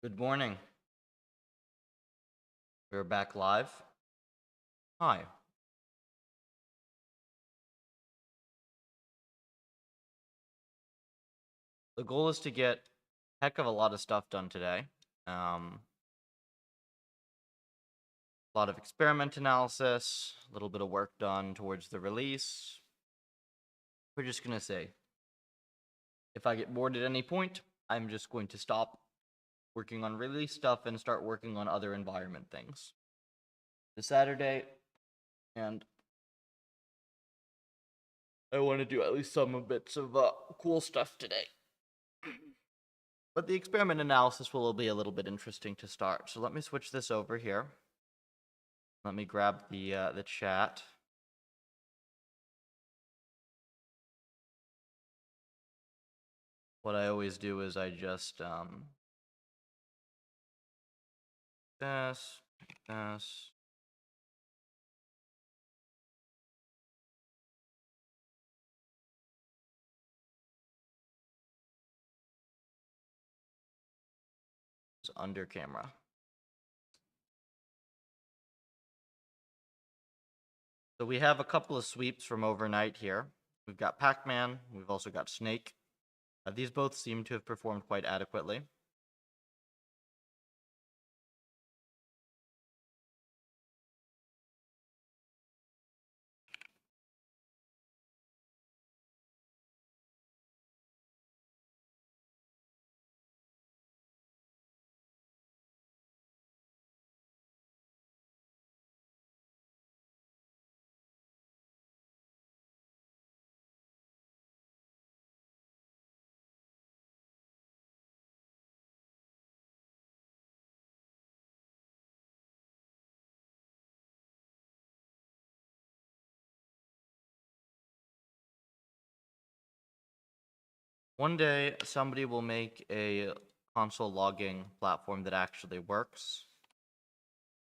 Good morning. We're back live. Hi. The goal is to get a heck of a lot of stuff done today. A lot of experiment analysis, a little bit of work done towards the release. We're just going to say, if I get bored at any point, I'm just going to stop working on release stuff and start working on other environment things. It's Saturday, and I want to do at least some bits of cool stuff today. But the experiment analysis will be a little bit interesting to start. So let me switch this over here. Let me grab the chat. What I always do is I just this. Under camera. So we have a couple of sweeps from overnight here. We've got Pac-Man, we've also got Snake. These both seem to have performed quite adequately. One day, somebody will make a console logging platform that actually works.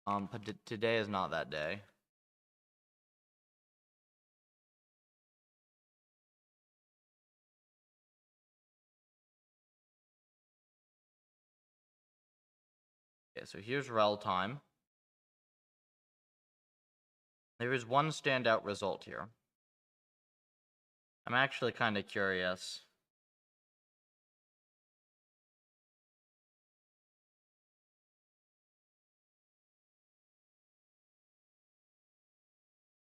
But today is not that day. Okay, so here's rel time. There is one standout result here. I'm actually kind of curious.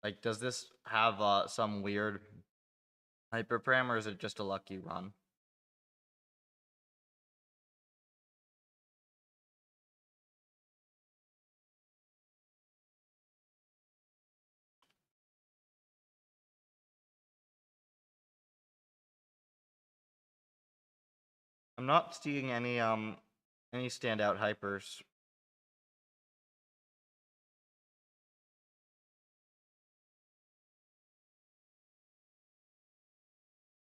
Like, does this have some weird hyperparam, or is it just a lucky run? I'm not seeing any standout hypers.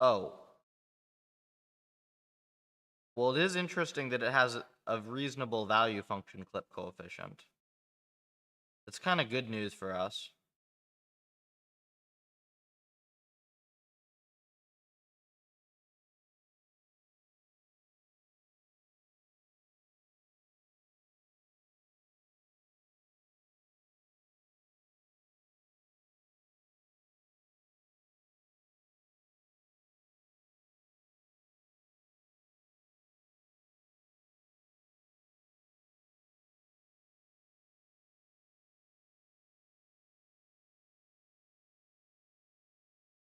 Oh. Well, it is interesting that it has a reasonable value function clip coefficient. It's kind of good news for us.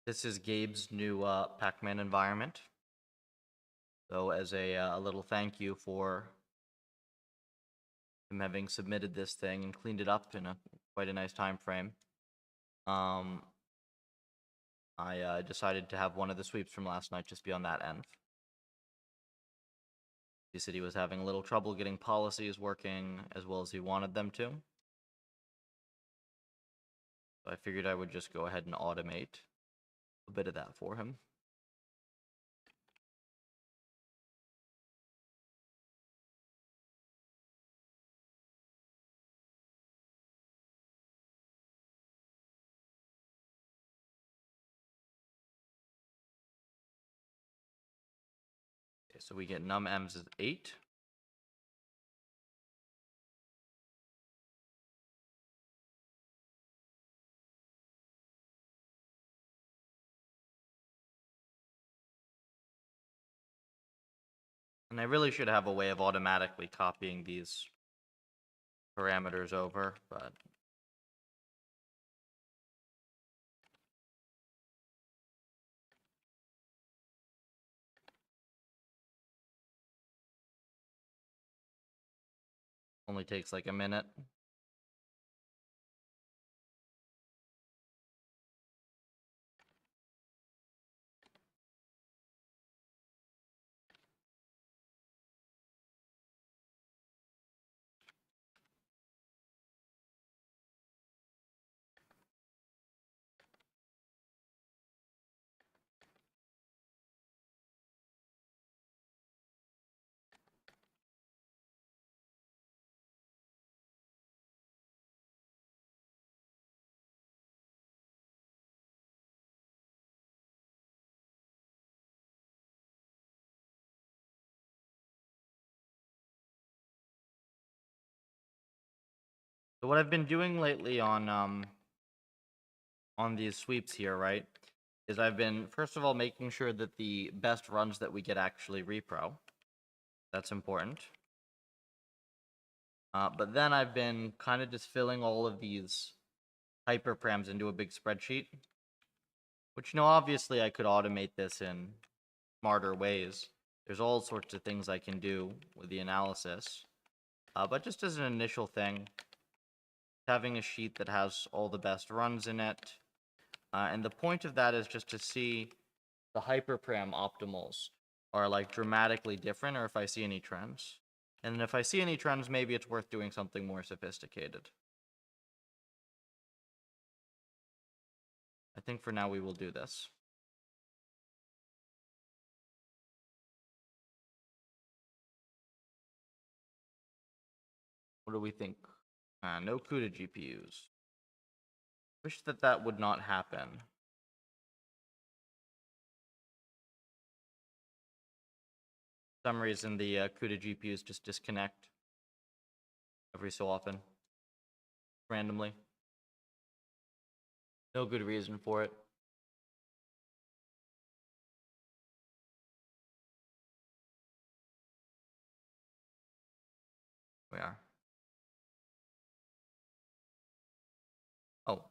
This is Gabe's new Pac-Man environment. So as a little thank you for him having submitted this thing and cleaned it up in quite a nice time frame, I decided to have one of the sweeps from last night just be on that end. He said he was having a little trouble getting policies working as well as he wanted them to. So I figured I would just go ahead and automate a bit of that for him. Okay, so we get num ems is 8. And I really should have a way of automatically copying these parameters over, but only takes like a minute. So what I've been doing lately on these sweeps here, right, is I've been first of all making sure that the best runs that we get actually repro. That's important. But then I've been kind of just filling all of these hyperparams into a big spreadsheet, which, obviously I could automate this in smarter ways. There's all sorts of things I can do with the analysis. But just as an initial thing, having a sheet that has all the best runs in it. And the point of that is just to see the hyperparam optimals are like dramatically different, or if I see any trends. And then if I see any trends, maybe it's worth doing something more sophisticated. I think for now we will do this. What do we think? No CUDA GPUs. Wish that that would not happen. For some reason, the CUDA GPUs just disconnect every so often, randomly. No good reason for it. We are. Oh.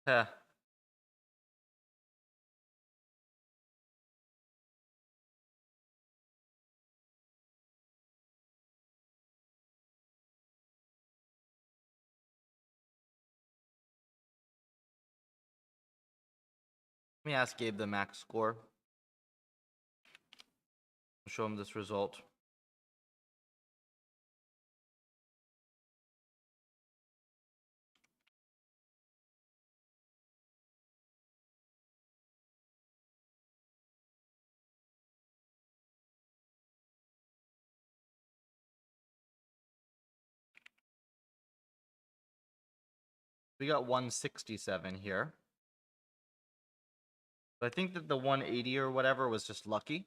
Heh. Let me ask Gabe the max score. I'll show him this result. We got 167 here. But I think that the 180 or whatever was just lucky.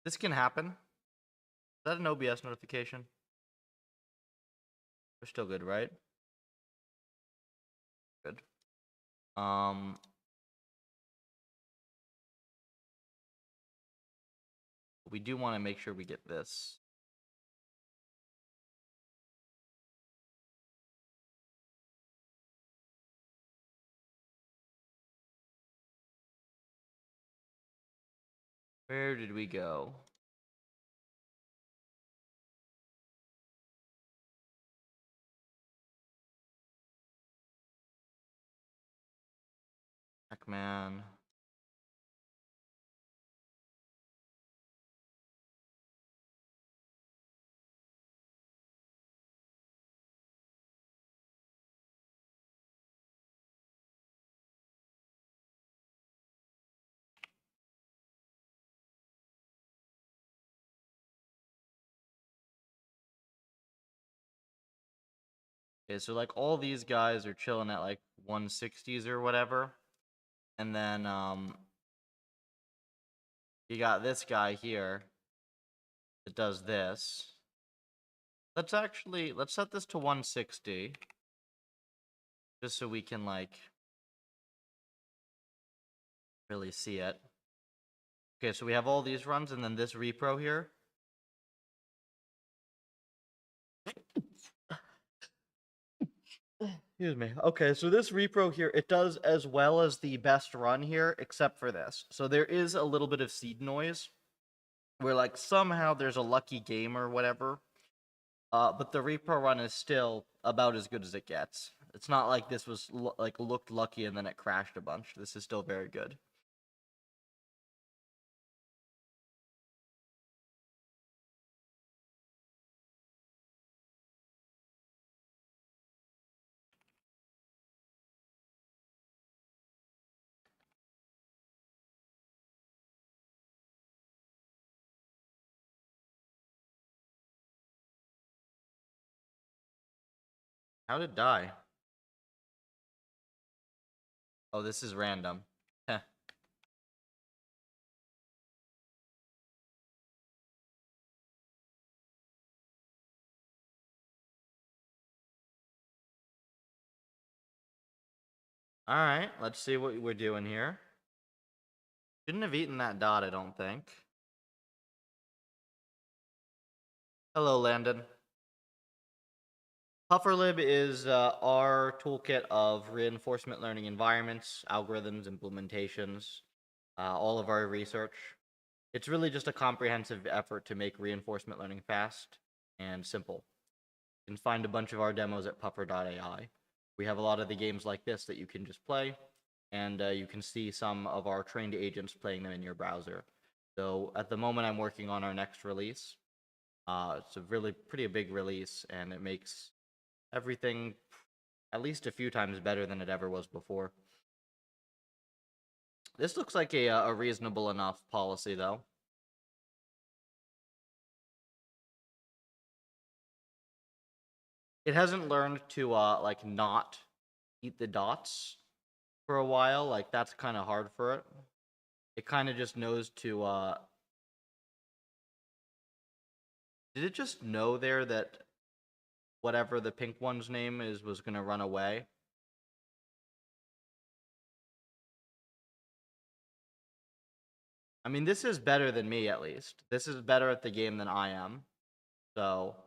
This can happen. Is that an OBS notification? We're still good, right? Good. We do want to make sure we get this. Where did we go? Pac-Man. Okay, so like all these guys are chilling at like 160s or whatever. And then you got this guy here that does this. Let's set this to 160 just so we can like really see it. Okay, so we have all these runs and then this repro here. Excuse me. Okay, so this repro here, it does as well as the best run here, except for this. So there is a little bit of seed noise, where like somehow there's a lucky game or whatever. But the repro run is still about as good as it gets. It's not like this was like looked lucky and then it crashed a bunch. This is still very good. How did it die? Oh, this is random. Heh. Alright, let's see what we're doing here. Shouldn't have eaten that dot, I don't think. Hello, Landon. PufferLib is our toolkit of reinforcement learning environments, algorithms, implementations, all of our research. It's really just a comprehensive effort to make reinforcement learning fast and simple. You can find a bunch of our demos at puffer.ai. We have a lot of the games like this that you can just play, and you can see some of our trained agents playing them in your browser. So at the moment, I'm working on our next release. It's a really pretty big release, and it makes everything at least a few times better than it ever was before. This looks like a reasonable enough policy, though. It hasn't learned to like not eat the dots for a while. Like that's kind of hard for it. It kind of just knows to did it just know there that whatever the pink one's name is was going to run away? I mean, this is better than me, at least. This is better at the game than I am. So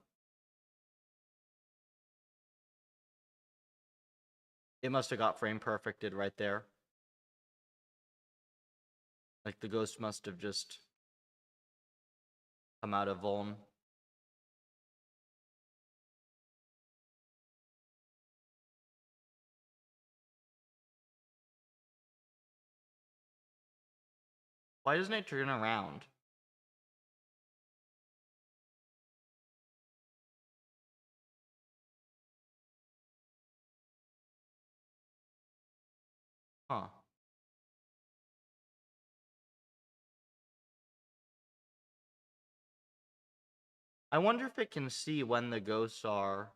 it must have got frame perfected right there. Like the ghost must have just come out of vuln. Why doesn't it turn around? Huh. I wonder if it can see when the ghosts are.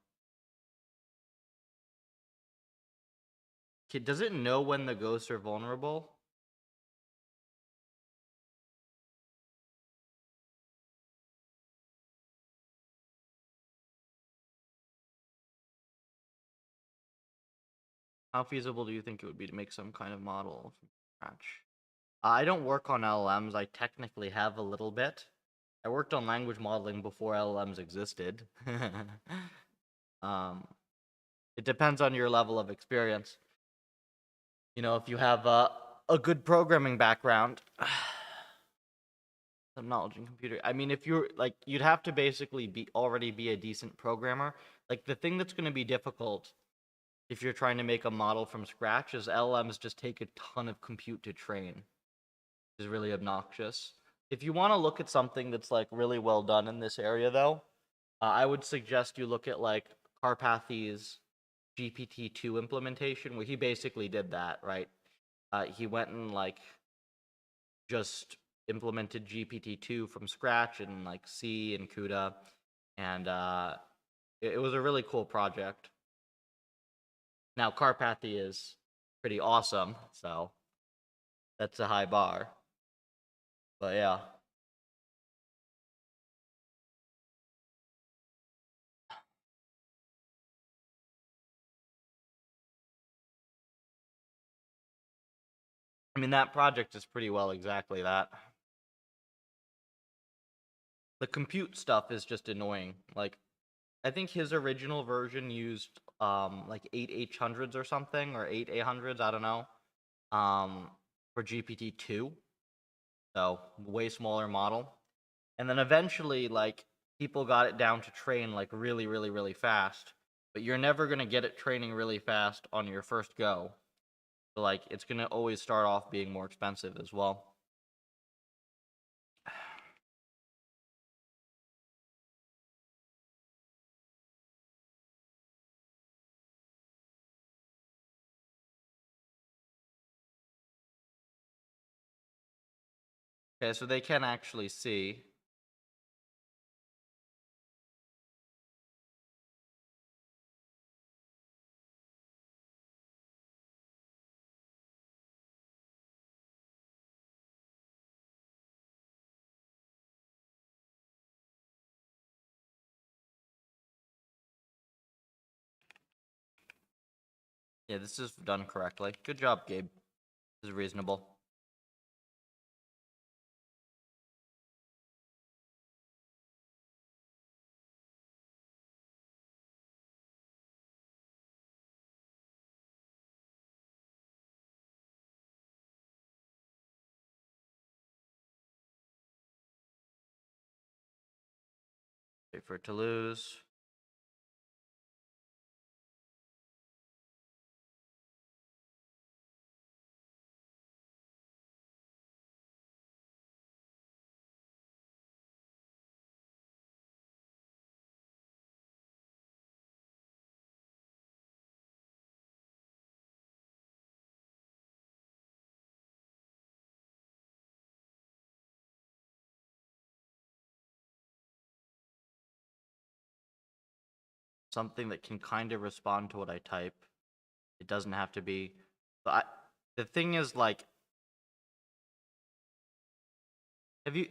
Does it know when the ghosts are vulnerable? How feasible do you think it would be to make some kind of model from scratch? I don't work on LLMs. I technically have a little bit. I worked on language modeling before LLMs existed. um, it depends on your level of experience. You know, if you have a good programming background, some knowledge in computer. I mean, if you're like, you'd have to basically already be a decent programmer. Like the thing that's going to be difficult if you're trying to make a model from scratch is LLMs just take a ton of compute to train. Is really obnoxious. If you want to look at something that's like really well done in this area, though, I would suggest you look at like Karpathy's GPT-2 implementation, where he basically did that, right? He went and like just implemented GPT-2 from scratch in like C and CUDA, and it was a really cool project. Now, Carpathy is pretty awesome, so that's a high bar. But yeah. I mean, that project is pretty well exactly that. The compute stuff is just annoying. Like, I think his original version used like 8 H100s or something, or 8 A100s, I don't know, for GPT-2. So, way smaller model. And then eventually, like, people got it down to train like really, really, really fast. But you're never gonna get it training really fast on your first go. So, like, it's gonna always start off being more expensive as well. Okay, so they can actually see. Yeah, this is done correctly. Good job, Gabe. This is reasonable. Wait for it to lose. Something that can kind of respond to what I type. It doesn't have to be. But the thing is, like, have you?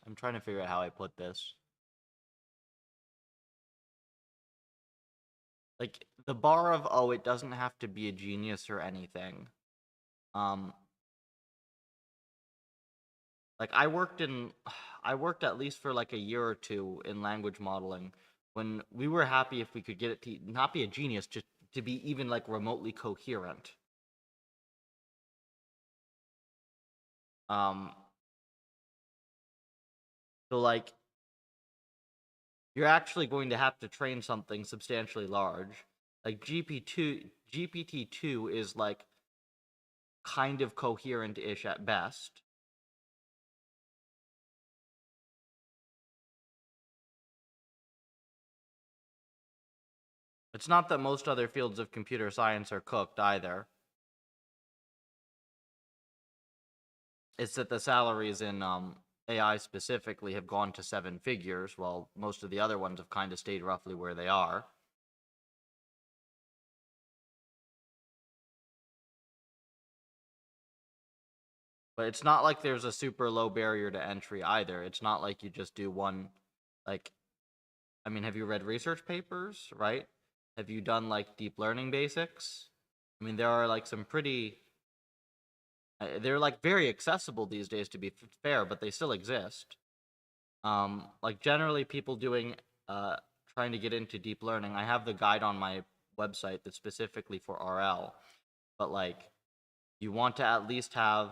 I'm trying to figure out how I put this. Like, the bar of, oh, it doesn't have to be a genius or anything. Um, like I worked at least for like a year or two in language modeling when we were happy if we could get it to not be a genius, just to be even like remotely coherent. Um, so like you're actually going to have to train something substantially large. Like GPT-2 is like kind of coherent-ish at best. It's not that most other fields of computer science are cooked either. It's that the salaries in AI specifically have gone to 7 figures, while most of the other ones have kind of stayed roughly where they are. But it's not like there's a super low barrier to entry either. It's not like you just do one, like, I mean, have you read research papers, right? Have you done like deep learning basics? I mean, there are like some pretty, they're like very accessible these days to be fair, but they still exist. Like generally people doing, trying to get into deep learning, I have the guide on my website that's specifically for RL, but like you want to at least have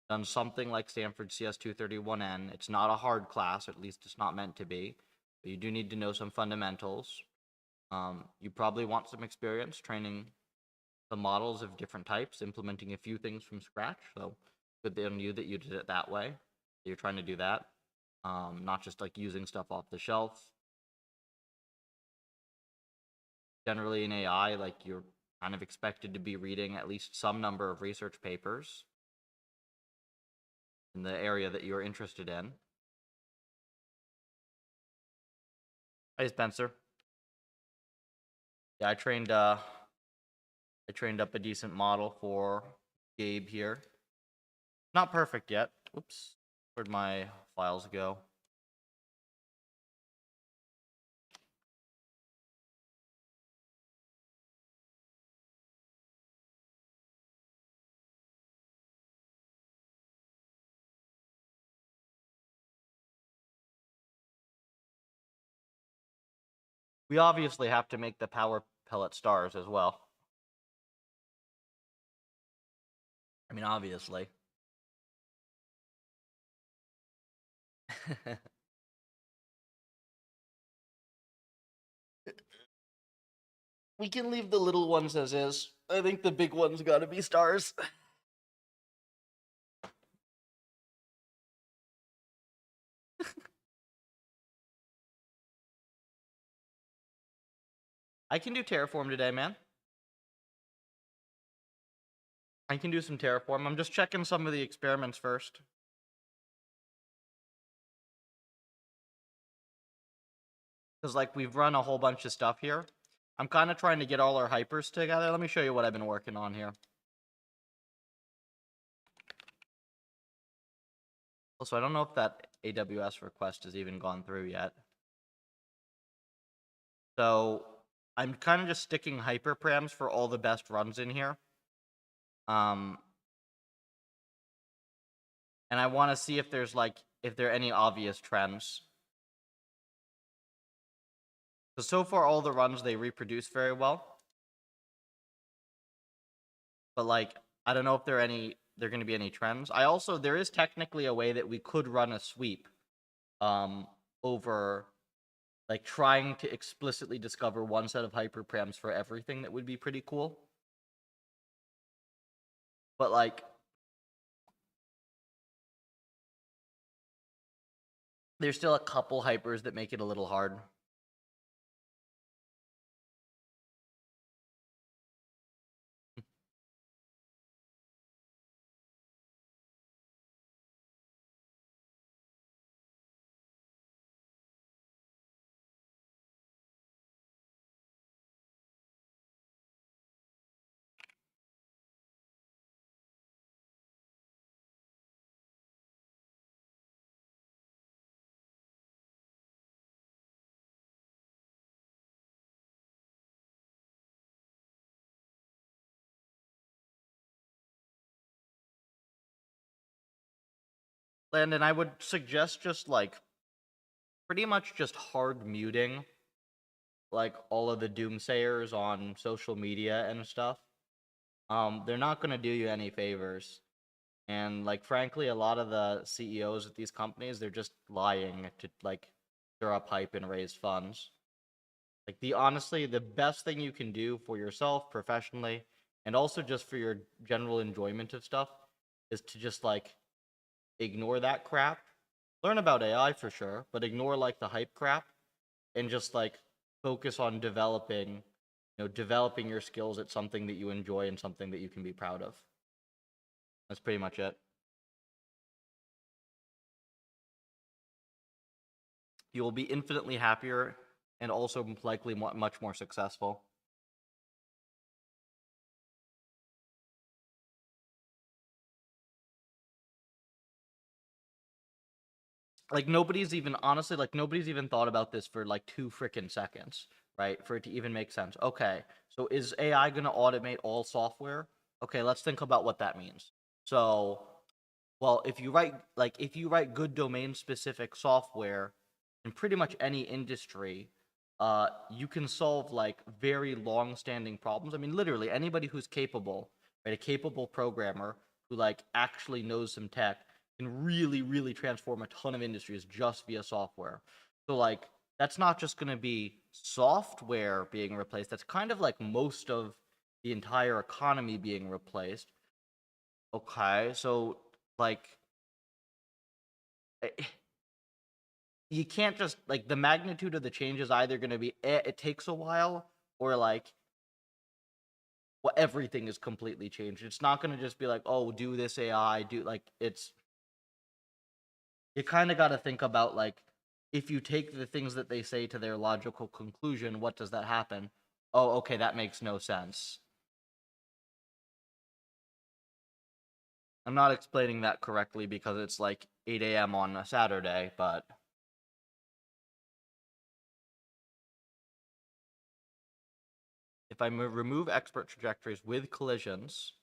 done something like Stanford CS231N. It's not a hard class, at least it's not meant to be, but you do need to know some fundamentals. You probably want some experience training the models of different types, implementing a few things from scratch. So good on you that you did it that way. You're trying to do that, not just like using stuff off the shelf. Generally in AI, like you're kind of expected to be reading at least some number of research papers in the area that you're interested in. Hey, Spencer. Yeah, I trained up a decent model for Gabe here. Not perfect yet. Oops. Where'd my files go? We obviously have to make the power pellet stars as well. I mean, obviously. We can leave the little ones as is. I think the big ones gotta be stars. I can do terraform today, man. I can do some terraform. I'm just checking some of the experiments first. Because, like, we've run a whole bunch of stuff here. I'm kind of trying to get all our hypers together. Let me show you what I've been working on here. Also, I don't know if that AWS request has even gone through yet. So, I'm kind of just sticking hyperparams for all the best runs in here. And I want to see if there's, like, if there are any obvious trends. Because so far, all the runs, they reproduce very well. But, like, I don't know if there are going to be any trends. There is technically a way that we could run a sweep over, like, trying to explicitly discover one set of hyperparams for everything. That would be pretty cool. But, like, there's still a couple hypers that make it a little hard. Landon, I would suggest just, like, pretty much just hard muting, like, all of the doomsayers on social media and stuff. They're not going to do you any favors. And, like, frankly, a lot of the CEOs at these companies, they're just lying to, like, stir up hype and raise funds. Like, honestly, the best thing you can do for yourself professionally, and also just for your general enjoyment of stuff, is to just, like, ignore that crap. Learn about AI for sure, but ignore, like, the hype crap, and just, like, focus on developing your skills at something that you enjoy and something that you can be proud of. That's pretty much it. You will be infinitely happier and also likely much more successful. Like, nobody's even thought about this for, like, 2 freaking seconds, right? For it to even make sense. Okay, so is AI going to automate all software? Okay, let's think about what that means. So, well, if you write good domain specific software in pretty much any industry, you can solve, like, very long standing problems. I mean, literally anybody who's capable, right? A capable programmer who, like, actually knows some tech can really, really transform a ton of industries just via software. So, like, that's not just going to be software being replaced. That's kind of like most of the entire economy being replaced. Okay, so, like, you can't just, like, the magnitude of the change is either going to be it takes a while, or, like, well, everything is completely changed. It's not going to just be like, oh, do this AI, do, like, it's, you kind of got to think about, like, if you take the things that they say to their logical conclusion, what does that happen? Oh, okay, that makes no sense. I'm not explaining that correctly because it's like 8 a.m. on a Saturday, but if I remove expert trajectories with collisions,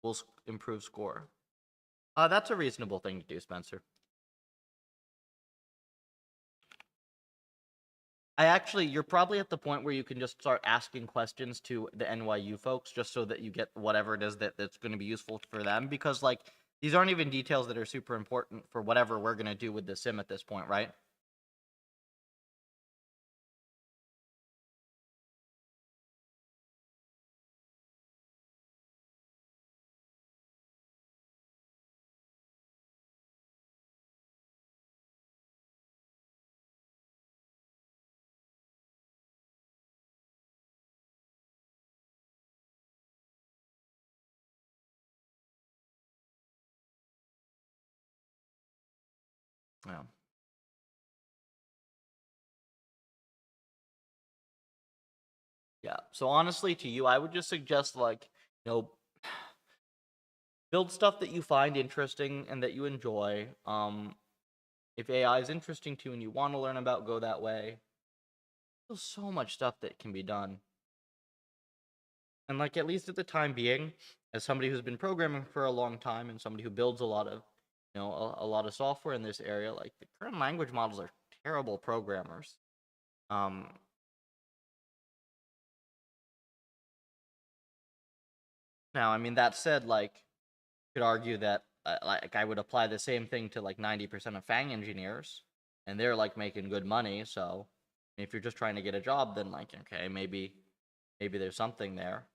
we'll improve score. That's a reasonable thing to do, Spencer. You're probably at the point where you can just start asking questions to the NYU folks just so that you get whatever it is that's going to be useful for them, because like these aren't even details that are super important for whatever we're going to do with the sim at this point, right? Yeah. Yeah. So honestly, to you, I would just suggest like, you know, build stuff that you find interesting and that you enjoy. If AI is interesting to you and you want to learn about, go that way. There's so much stuff that can be done. And like at least at the time being, as somebody who's been programming for a long time and somebody who builds a lot of, a lot of software in this area, like the current language models are terrible programmers. Now, I mean that said, like you could argue that like I would apply the same thing to like 90% of FANG engineers, and they're like making good money. So if you're just trying to get a job, then like okay, maybe there's something there.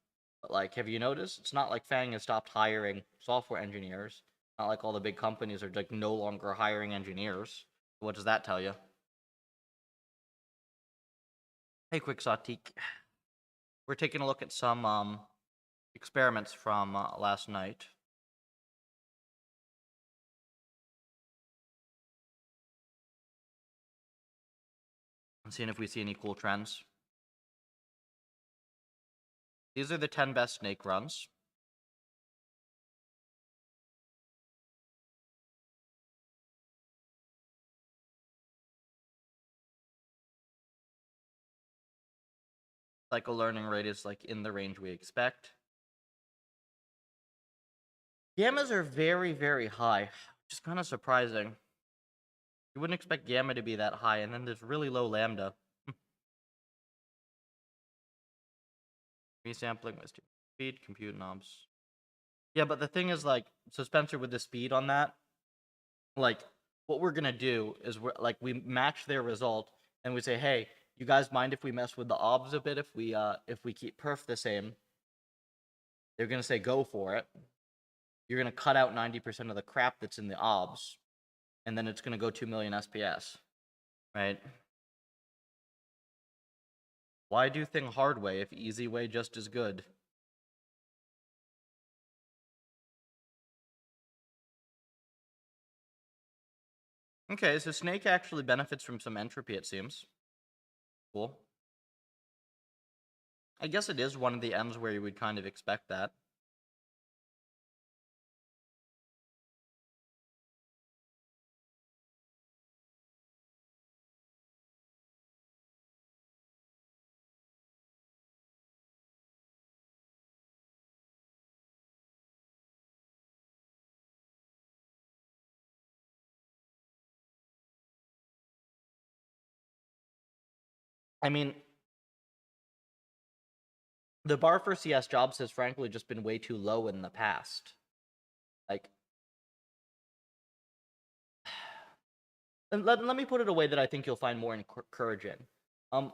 But like, have you noticed? It's not like FANG has stopped hiring software engineers. Not like all the big companies are like no longer hiring engineers. What does that tell you? Hey, quick Satik. We're taking a look at some experiments from last night. And seeing if we see any cool trends. These are the 10 best snake runs. Cycle learning rate is like in the range we expect. Gammas are very, very high, which is kind of surprising. You wouldn't expect gamma to be that high, and then there's really low lambda. Resampling was too speed, compute knobs. Yeah, but the thing is, like, so Spencer, with the speed on that, like, what we're gonna do is we match their result, and we say, hey, you guys mind if we mess with the obs a bit if we keep perf the same? They're gonna say go for it. You're gonna cut out 90% of the crap that's in the obs, and then it's gonna go 2 million SPS, right? Why do thing hard way if easy way just as good? Okay, so Snake actually benefits from some entropy, it seems. Cool. I guess it is one of the ends where you would kind of expect that. I mean, the bar for CS jobs has frankly just been way too low in the past. Like, and let me put it a way that I think you'll find more encouraging.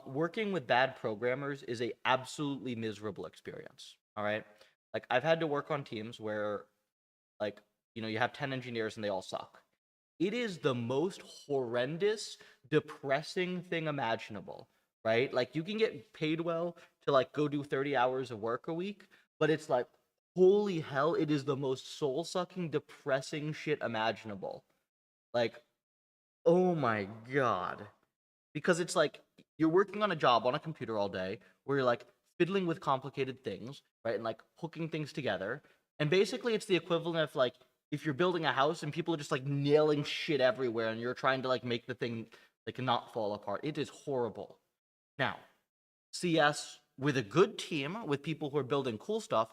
Working with bad programmers is a absolutely miserable experience. All right, like I've had to work on teams where, like, you have 10 engineers and they all suck. It is the most horrendous, depressing thing imaginable, right? Like you can get paid well to like go do 30 hours of work a week, but it's like, holy hell, it is the most soul-sucking, depressing shit imaginable. Like, Oh my god. Because it's like you're working on a job on a computer all day where you're like fiddling with complicated things, right? And like hooking things together. And basically it's the equivalent of like if you're building a house and people are just like nailing shit everywhere and you're trying to like make the thing like not fall apart. It is horrible. Now, CS with a good team, with people who are building cool stuff,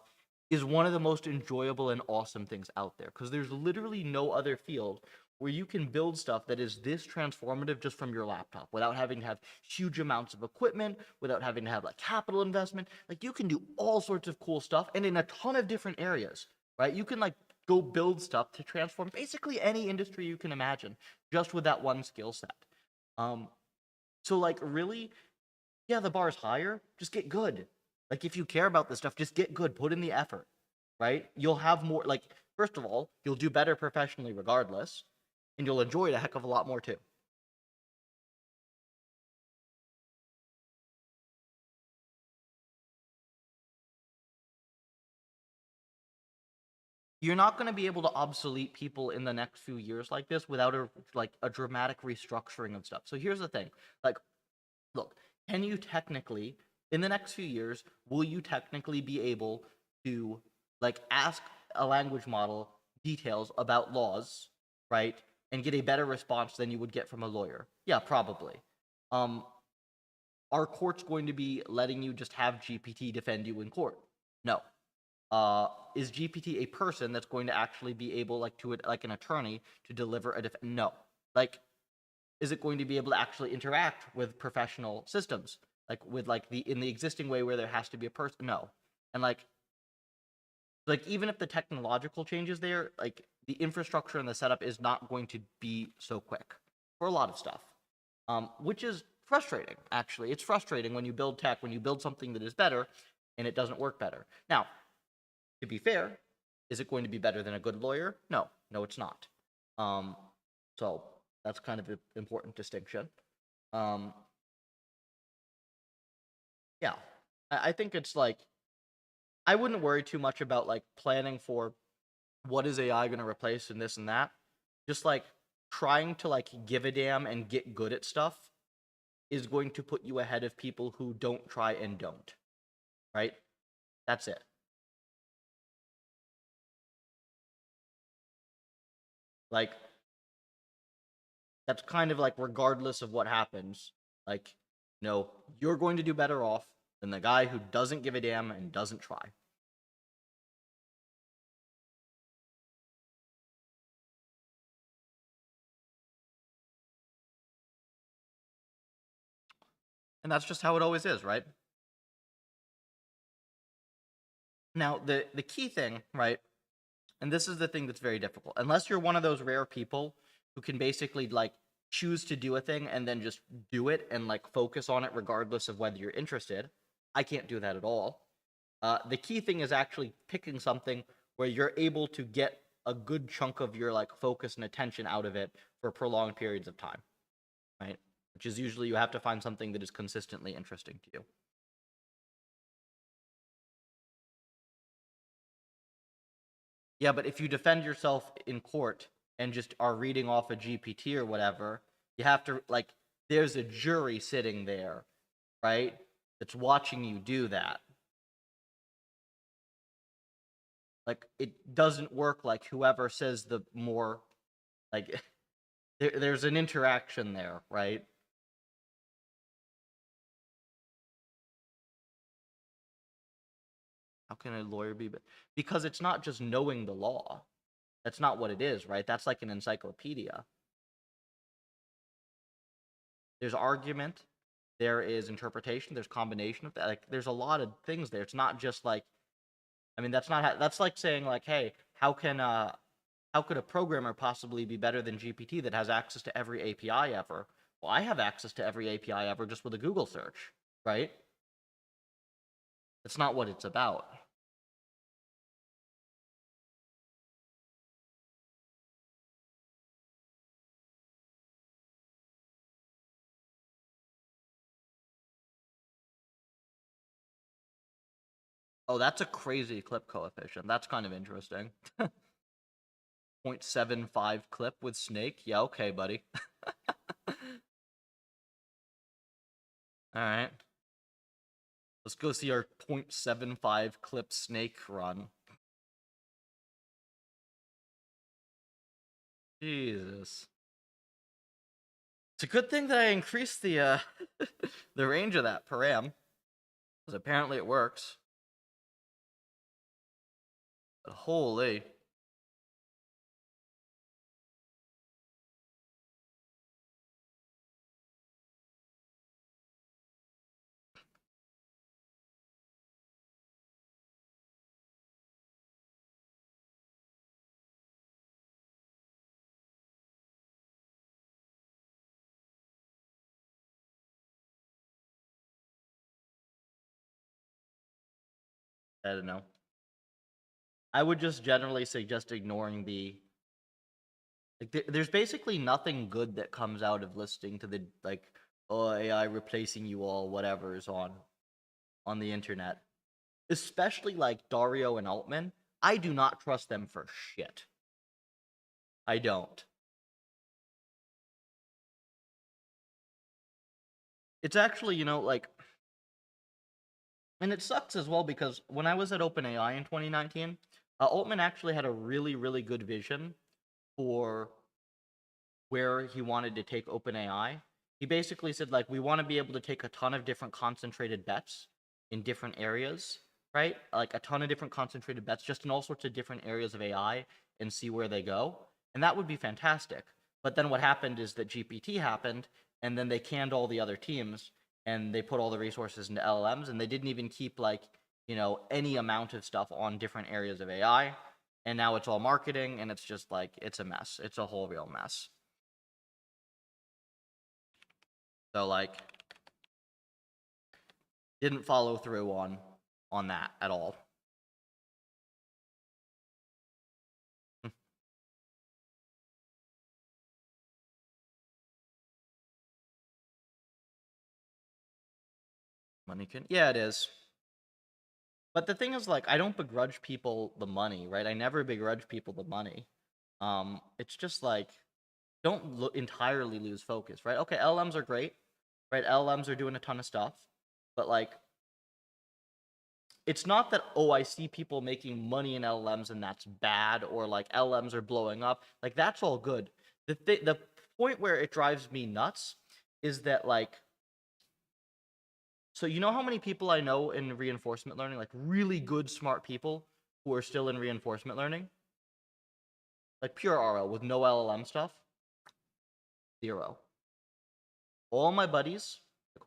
is one of the most enjoyable and awesome things out there because there's literally no other field where you can build stuff that is this transformative just from your laptop without having to have huge amounts of equipment, without having to have like capital investment. Like you can do all sorts of cool stuff and in a ton of different areas, right? You can like go build stuff to transform basically any industry you can imagine just with that one skill set. Um, so like really, yeah, the bar's higher. Just get good. Like if you care about this stuff, just get good. Put in the effort, right? You'll have more. Like first of all, you'll do better professionally regardless, and you'll enjoy it a heck of a lot more too. You're not going to be able to obsolete people in the next few years like this without a dramatic restructuring of stuff. So here's the thing. Like look, can you technically in the next few years will you technically be able to like ask a language model details about laws, right? And get a better response than you would get from a lawyer? Yeah, probably. Um are courts going to be letting you just have GPT defend you in court? No. Is GPT a person that's going to actually be able like to like an attorney to deliver a no. Like is it going to be able to actually interact with professional systems like with like the in the existing way where there has to be a person? No. And like even if the technological changes there, like the infrastructure and the setup is not going to be so quick for a lot of stuff, which is frustrating. Actually, it's frustrating when you build tech, when you build something that is better and it doesn't work better. Now, to be fair, is it going to be better than a good lawyer? No, no, it's not. um, so that's kind of an important distinction. um, yeah, I think it's like I wouldn't worry too much about like planning for what is AI going to replace and this and that. Just like trying to like give a damn and get good at stuff is going to put you ahead of people who don't try and don't. Right? That's it. Like that's kind of like regardless of what happens, like no, you're going to do better off than the guy who doesn't give a damn and doesn't try. And that's just how it always is, right? Now, the key thing, right? And this is the thing that's very difficult. Unless you're one of those rare people who can basically like choose to do a thing and then just do it and like focus on it regardless of whether you're interested. I can't do that at all. The key thing is actually picking something where you're able to get a good chunk of your like focus and attention out of it for prolonged periods of time, right? Which is usually you have to find something that is consistently interesting to you. Yeah, but if you defend yourself in court and just are reading off a GPT or whatever, you have to like there's a jury sitting there, right? That's watching you do that. Like it doesn't work like whoever says the more like there's an interaction there, right? How can a lawyer be because it's not just knowing the law. That's not what it is, right? That's like an encyclopedia. There's argument, there is interpretation, there's combination of that. Like there's a lot of things there. It's not just like I mean that's not that's like saying like hey, how could a programmer possibly be better than GPT that has access to every API ever? Well, I have access to every API ever just with a Google search, right? That's not what it's about. Oh, that's a crazy clip coefficient. That's kind of interesting. 0.75 clip with Snake? Yeah, okay, buddy. Alright. Let's go see our 0.75 clip snake run. Jesus. It's a good thing that I increased the the range of that param, because apparently it works. But holy. I don't know. I would just generally suggest ignoring the like. There's basically nothing good that comes out of listening to the like, oh, AI replacing you all, whatever's on the internet. Especially like Dario and Altman. I do not trust them for shit. I don't. It's actually, like, and it sucks as well because when I was at OpenAI in 2019, Altman actually had a really, really good vision for where he wanted to take OpenAI. He basically said, like, we want to be able to take a ton of different concentrated bets in different areas, right? Like a ton of different concentrated bets just in all sorts of different areas of AI and see where they go. And that would be fantastic. But then what happened is that GPT happened, and then they canned all the other teams and they put all the resources into LLMs, and they didn't even keep like, any amount of stuff on different areas of AI. And now it's all marketing, and it's just like, it's a mess. It's a whole real mess. So like, didn't follow through on that at all. Money can, yeah, it is. But the thing is, like, I don't begrudge people the money, right? I never begrudge people the money. It's just like, don't entirely lose focus, right? Okay, LLMs are great, right? LLMs are doing a ton of stuff, but like, it's not that, oh, I see people making money in LLMs and that's bad, or like LLMs are blowing up. Like, that's all good. The point where it drives me nuts is that, like, so you know how many people I know in reinforcement learning, like really good, smart people who are still in reinforcement learning? Like pure RL with no LLM stuff? 0. All my buddies,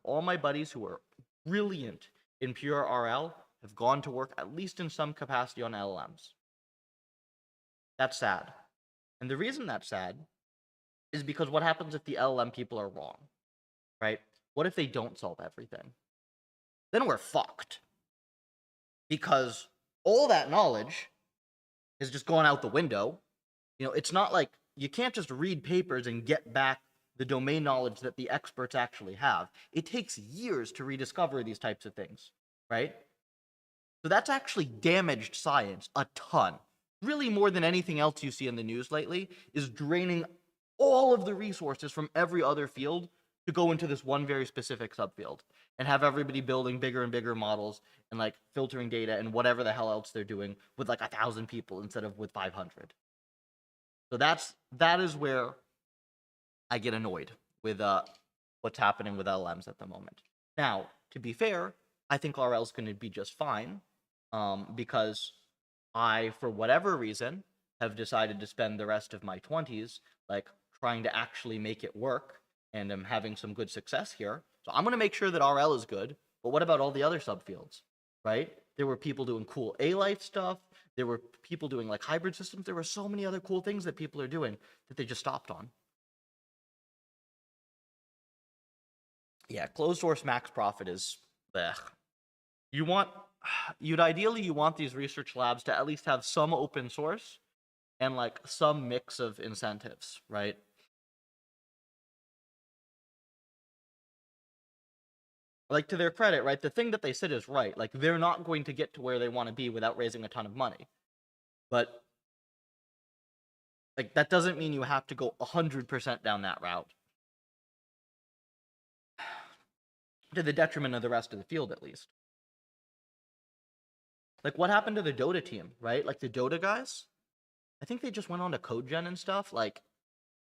who are brilliant in pure RL have gone to work at least in some capacity on LLMs. That's sad. And the reason that's sad is because what happens if the LLM people are wrong, right? What if they don't solve everything? Then we're fucked. Because all that knowledge is just gone out the window. It's not like you can't just read papers and get back the domain knowledge that the experts actually have. It takes years to rediscover these types of things, right? So that's actually damaged science a ton. Really, more than anything else you see in the news lately, is draining all of the resources from every other field to go into this one very specific subfield and have everybody building bigger and bigger models and like filtering data and whatever the hell else they're doing with like 1,000 people instead of with 500. So that is where I get annoyed with what's happening with LLMs at the moment. Now, to be fair, I think RL is going to be just fine, because I, for whatever reason, have decided to spend the rest of my 20s like trying to actually make it work, and I'm having some good success here. So I'm going to make sure that RL is good. But what about all the other subfields, right? There were people doing cool A-Life stuff. There were people doing like hybrid systems. There were so many other cool things that people are doing that they just stopped on. Yeah, closed source max profit is blech. You'd ideally you want these research labs to at least have some open source and like some mix of incentives, right? Like, to their credit, right? The thing that they said is right. Like, they're not going to get to where they want to be without raising a ton of money. But like, that doesn't mean you have to go 100% down that route. to the detriment of the rest of the field, at least. Like, what happened to the Dota team, right? Like, the Dota guys, I think they just went on to code gen and stuff. Like,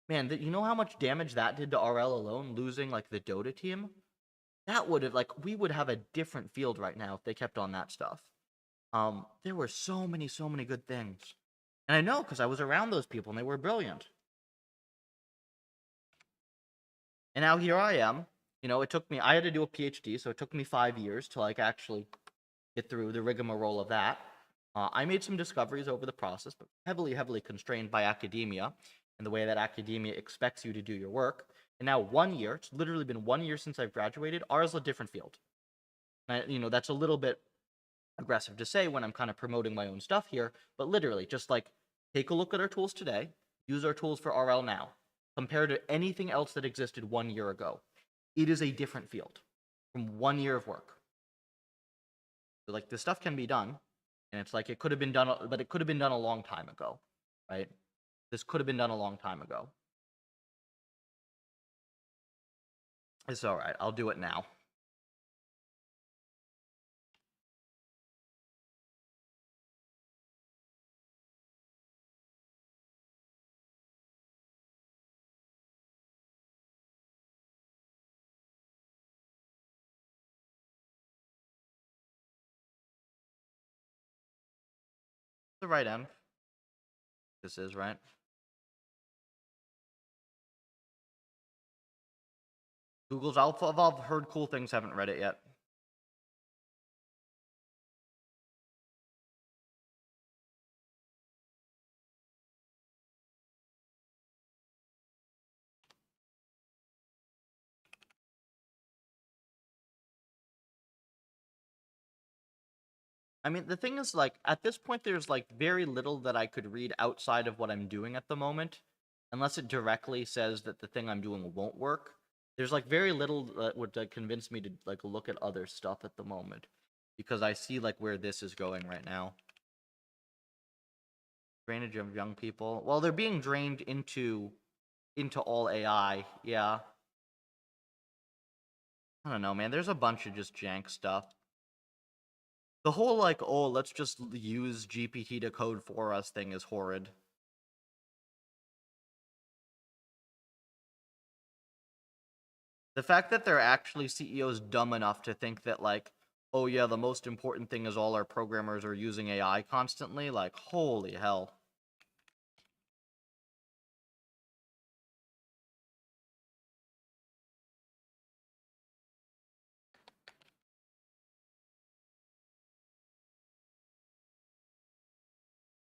man, you know how much damage that did to RL alone, losing, like, the Dota team? That would have, like, we would have a different field right now if they kept on that stuff. There were so many good things. And I know, because I was around those people, and they were brilliant. And now here I am. You know, I had to do a PhD, so it took me 5 years to, like, actually get through the rigmarole of that. I made some discoveries over the process, but heavily constrained by academia and the way that academia expects you to do your work. And now 1 year, it's literally been 1 year since I've graduated, R is a different field. You know, that's a little bit aggressive to say when I'm kind of promoting my own stuff here, but literally, just like, take a look at our tools today, use our tools for RL now, compared to anything else that existed 1 year ago. It is a different field from 1 year of work. So, like, this stuff can be done, and it's like it could have been done, but it could have been done a long time ago, right? This could have been done a long time ago. It's all right. I'll do it now. The right end. This is right. Google's Alpha Evolve. Heard cool things. Haven't read it yet. I mean, the thing is, like, at this point, there's, like, very little that I could read outside of what I'm doing at the moment, unless it directly says that the thing I'm doing won't work. There's, like, very little that would convince me to, like, look at other stuff at the moment, because I see, like, where this is going right now. Drainage of young people. Well, they're being drained into all AI, yeah. I don't know, man. There's a bunch of just jank stuff. The whole, like, oh, let's just use GPT to code for us thing is horrid. The fact that they're actually CEOs dumb enough to think that, like, oh yeah, the most important thing is all our programmers are using AI constantly, like, holy hell.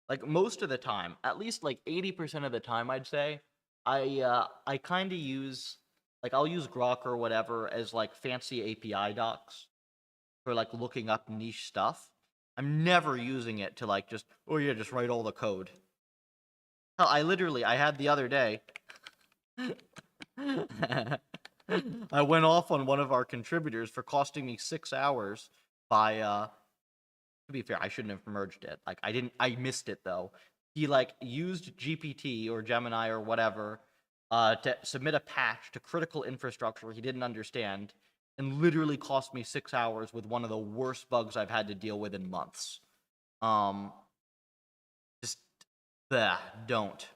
Like, most of the time, at least like 80% of the time, I'd say, I kind of use, like, I'll use Grok or whatever as, like, fancy API docs for, like, looking up niche stuff. I'm never using it to, like, just, oh yeah, just write all the code. Hell, I had the other day, I went off on one of our contributors for costing me 6 hours by, to be fair, I shouldn't have merged it. Like, I missed it, though. He, like, used GPT or Gemini or whatever to submit a patch to critical infrastructure he didn't understand, and literally cost me 6 hours with one of the worst bugs I've had to deal with in months. Just, don't.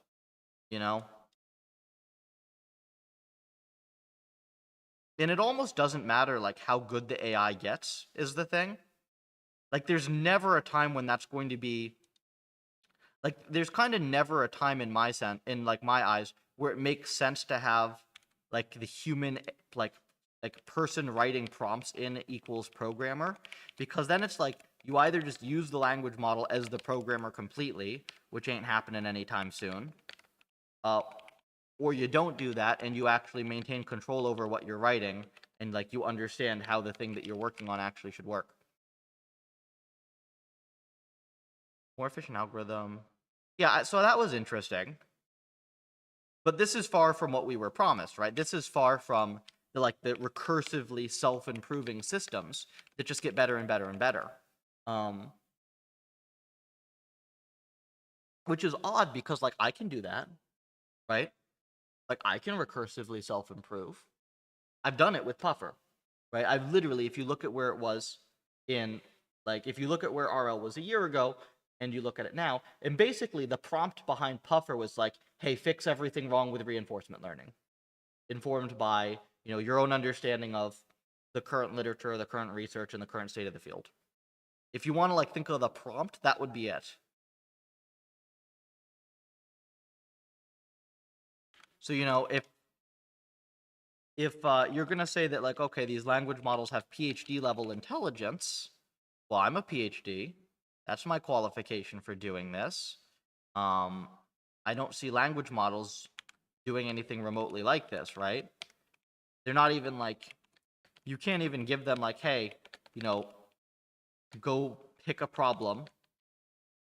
You know? And it almost doesn't matter, like, how good the AI gets, is the thing. Like, there's never a time when that's going to be, like, there's kind of never a time in like, my eyes, where it makes sense to have, like, the human, like person writing prompts in equals programmer, because then it's like, you either just use the language model as the programmer completely, which ain't happening anytime soon, or you don't do that and you actually maintain control over what you're writing, and, like, you understand how the thing that you're working on actually should work. More efficient algorithm. Yeah, so that was interesting. But this is far from what we were promised, right? This is far from the recursively self-improving systems that just get better and better and better. Which is odd because, like, I can do that, right? Like, I can recursively self-improve. I've done it with Puffer. right? I've literally, if you look at where it was in, like, if you look at where RL was a year ago and you look at it now, and basically the prompt behind Puffer was like, hey, fix everything wrong with reinforcement learning, informed by, your own understanding of the current literature, the current research, and the current state of the field. If you want to like think of the prompt, that would be it. So, if you're going to say that, like, okay, these language models have PhD level intelligence, well, I'm a PhD. That's my qualification for doing this. I don't see language models doing anything remotely like this, right? They're not even like, you can't even give them like, hey, go pick a problem,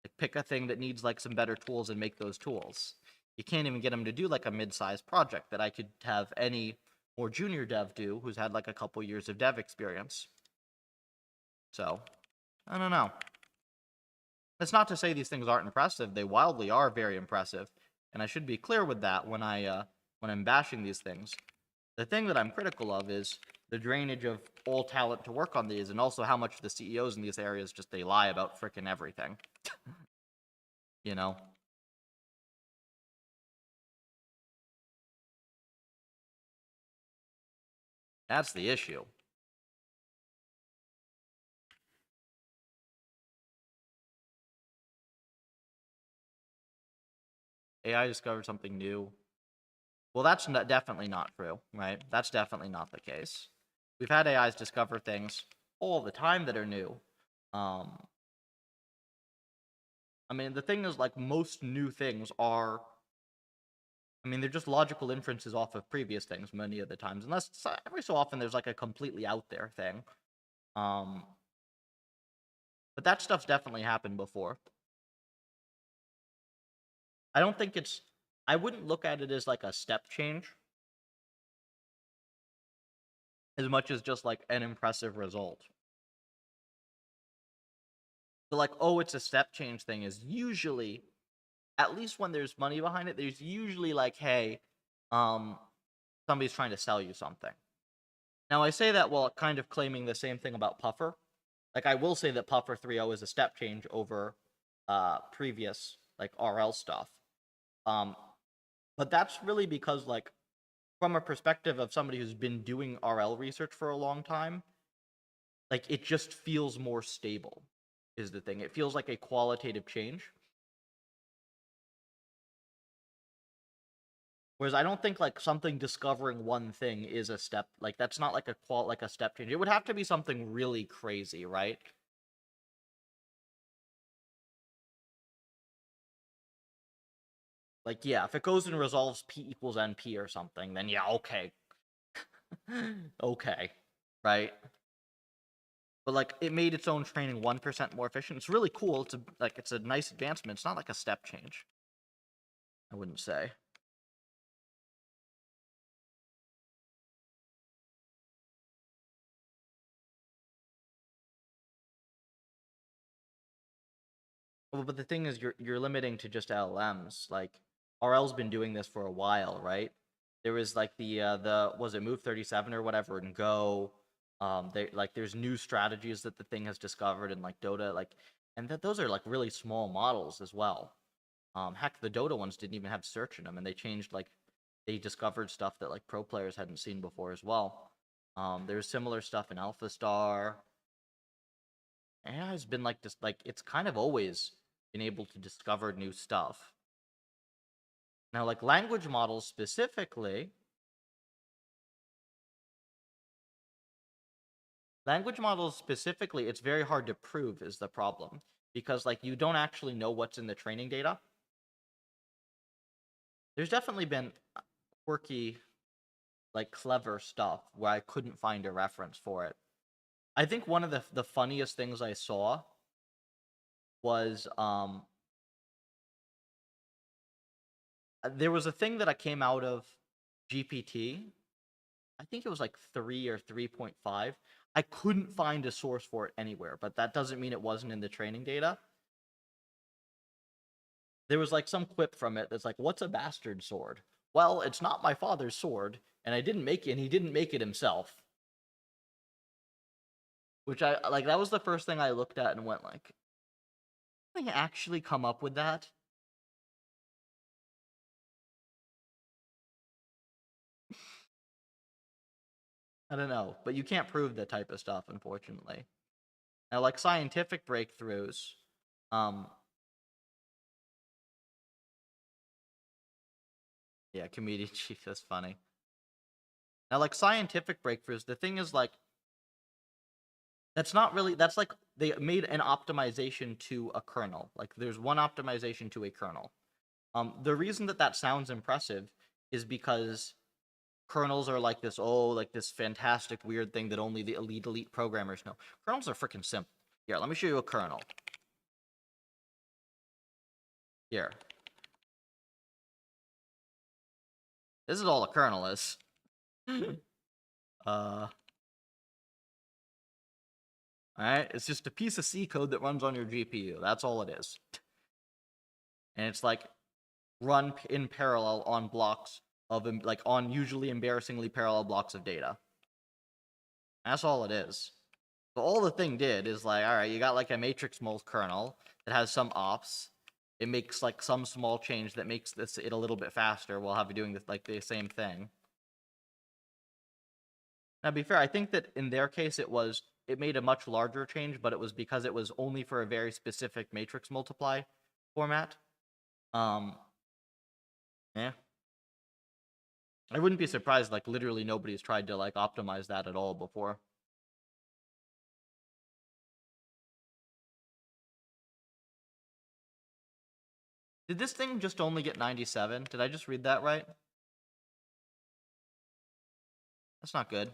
like pick a thing that needs like some better tools and make those tools. You can't even get them to do like a mid-sized project that I could have any more junior dev do who's had like a couple years of dev experience. So, I don't know. That's not to say these things aren't impressive. They wildly are very impressive, and I should be clear with that when I'm bashing these things. The thing that I'm critical of is the drainage of all talent to work on these, and also how much the CEOs in these areas just they lie about frickin' everything. you know? That's the issue. AI discovered something new. Well, that's definitely not true, right? That's definitely not the case. We've had AIs discover things all the time that are new. I mean, the thing is, like, most new things are, I mean, they're just logical inferences off of previous things many of the times, unless every so often there's, like, a completely out there thing. But that stuff's definitely happened before. I don't think I wouldn't look at it as, like, a step change, as much as just, like, an impressive result. So, like, oh, it's a step change thing is usually, at least when there's money behind it, there's usually like, hey, um, somebody's trying to sell you something. Now, I say that while kind of claiming the same thing about Puffer. Like, I will say that Puffer 3.0 is a step change over previous, like, RL stuff. But that's really because, like, from a perspective of somebody who's been doing RL research for a long time, like, it just feels more stable, is the thing. It feels like a qualitative change. Whereas I don't think like something discovering one thing is a step, like that's not like a step change. It would have to be something really crazy, right? Like, yeah, if it goes and resolves P equals NP or something, then yeah, okay. okay. Right? But like it made its own training 1% more efficient. It's really cool. It's a nice advancement. It's not like a step change. I wouldn't say. Well, but the thing is, you're limiting to just LLMs. Like RL's been doing this for a while, right? There was like the was it Move 37 or whatever in Go. They like there's new strategies that the thing has discovered in like Dota, like, and that those are like really small models as well. Heck, the Dota ones didn't even have search in them, and they changed like they discovered stuff that like pro players hadn't seen before as well. There's similar stuff in Alpha Star. AI has been like just like it's kind of always been able to discover new stuff. Now, like language models specifically, it's very hard to prove is the problem because like you don't actually know what's in the training data. There's definitely been quirky, like clever stuff where I couldn't find a reference for it. I think one of the funniest things I saw was there was a thing that I came out of GPT. I think it was like 3 or 3.5. I couldn't find a source for it anywhere, but that doesn't mean it wasn't in the training data. There was like some quip from it that's like, "What's a bastard sword?" Well, it's not my father's sword, and I didn't make it, and he didn't make it himself. Which I like. That was the first thing I looked at and went like, "Can I actually come up with that?" I don't know, but you can't prove that type of stuff, unfortunately. Now, like scientific breakthroughs, um, yeah, comedian chief, that's funny. Now, like scientific breakthroughs, the thing is like that's not really that's like they made an optimization to a kernel. Like there's one optimization to a kernel. The reason that that sounds impressive is because kernels are like this, oh, like this fantastic weird thing that only the elite programmers know. Kernels are freaking simple. Here, let me show you a kernel. Here. This is all a kernel is. Alright, it's just a piece of C code that runs on your GPU. That's all it is. And it's like run in parallel on blocks of like on usually embarrassingly parallel blocks of data. That's all it is. So all the thing did is like, all right, you got like a matrix mold kernel that has some ops. It makes like some small change that makes it a little bit faster while have you doing this like the same thing. Now, to be fair, I think that in their case it made a much larger change, but it was because it was only for a very specific matrix multiply format. Yeah. I wouldn't be surprised, like, literally nobody's tried to, like, optimize that at all before. Did this thing just only get 97? Did I just read that right? That's not good.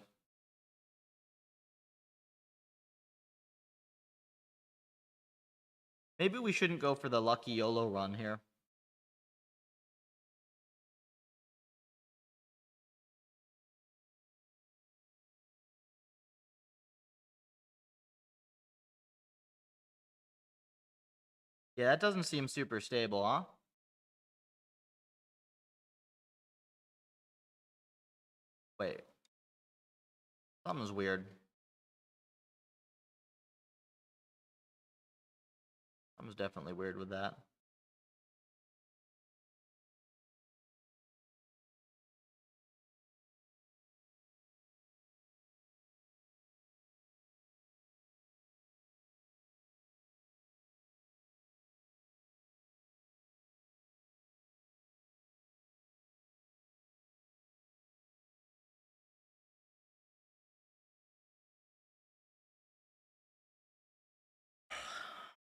Maybe we shouldn't go for the lucky YOLO run here. Yeah, that doesn't seem super stable, huh? Wait. Something's weird. Something's definitely weird with that.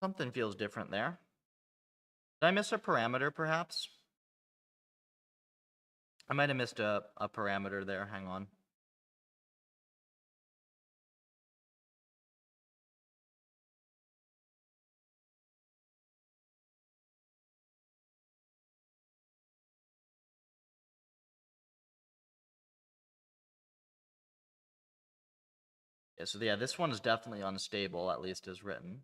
Something feels different there. Did I miss a parameter, perhaps? I might have missed a parameter there. Hang on. Yeah, so yeah, this one is definitely unstable, at least as written.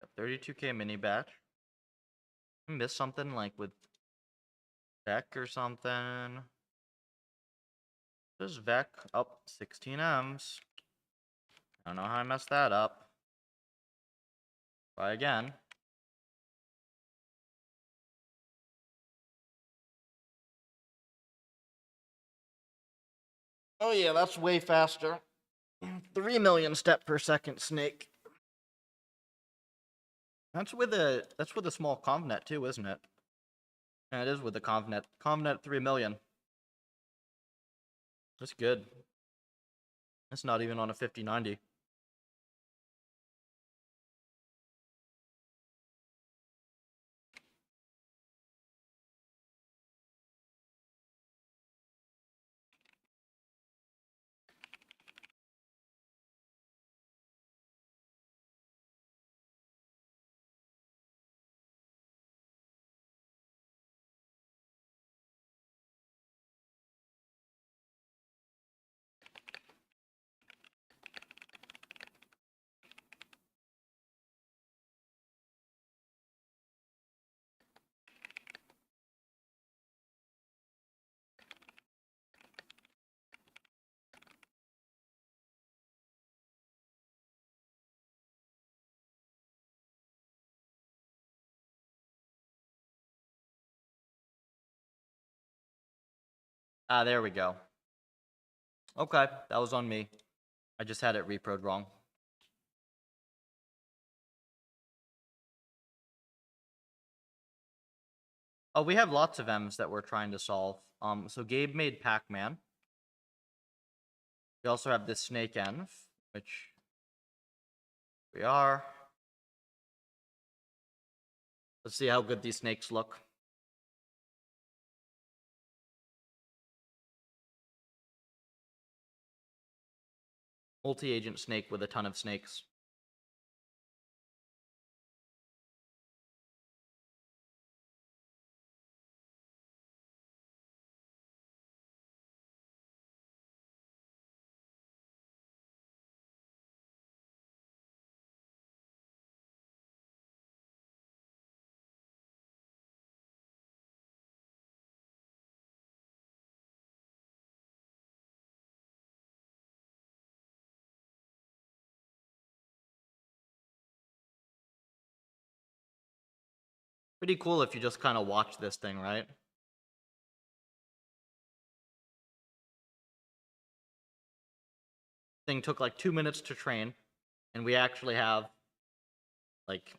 A 32K mini batch. Missed something like with Vec or something. Just Vec up 16 Ms. I don't know how I messed that up. Try again. Oh yeah, that's way faster. 3 million step per second snake. That's with a small convnet too, isn't it? Yeah, it is with the convnet. Convnet 3 million. That's good. That's not even on a 5090. Ah, there we go. Okay, that was on me. I just had it reproed wrong. Oh, we have lots of M's that we're trying to solve. So Gabe made Pac-Man. We also have this snake N, which we are. Let's see how good these snakes look. Multi-agent snake with a ton of snakes. Pretty cool if you just kind of watch this thing, right? Thing took like 2 minutes to train, and we actually have like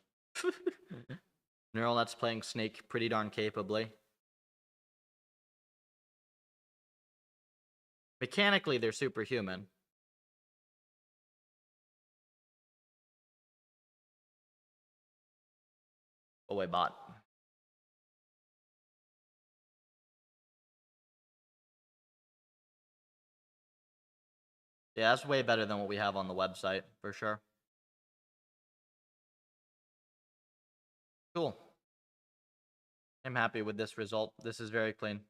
neural nets playing Snake pretty darn capably. Mechanically, they're superhuman. Oh wait, bot. Yeah, that's way better than what we have on the website, for sure. Cool. I'm happy with this result. This is very clean.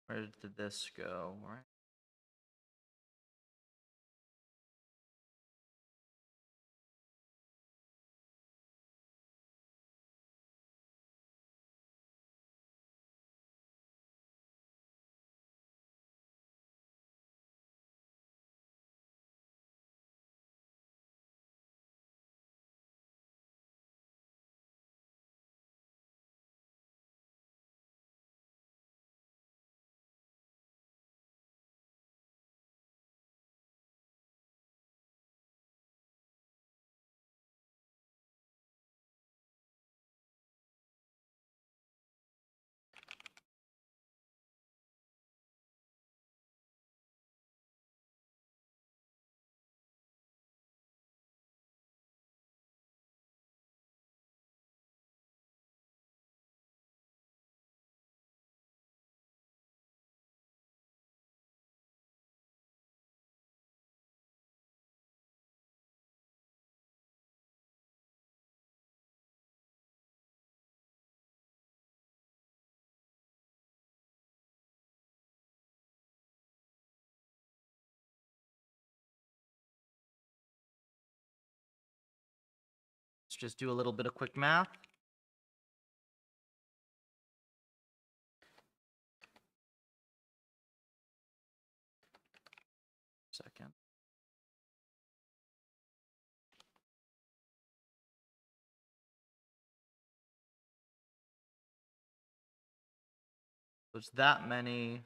Where did this go? All right. Let's just do a little bit of quick math. Second. So it's that many.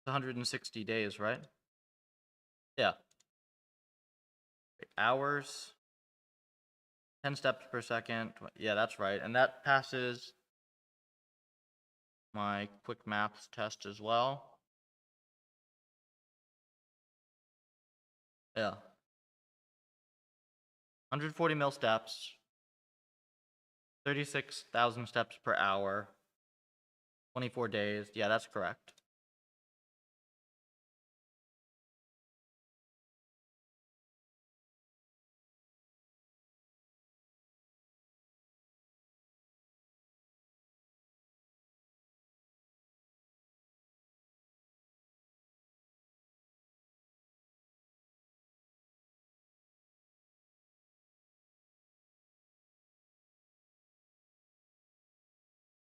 160 days, right? Yeah. Hours, 10 steps per second. Yeah, that's right. And that passes my quick maths test as well. Yeah. 140 mil steps, 36,000 steps per hour, 24 days. Yeah, that's correct.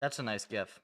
That's a nice GIF.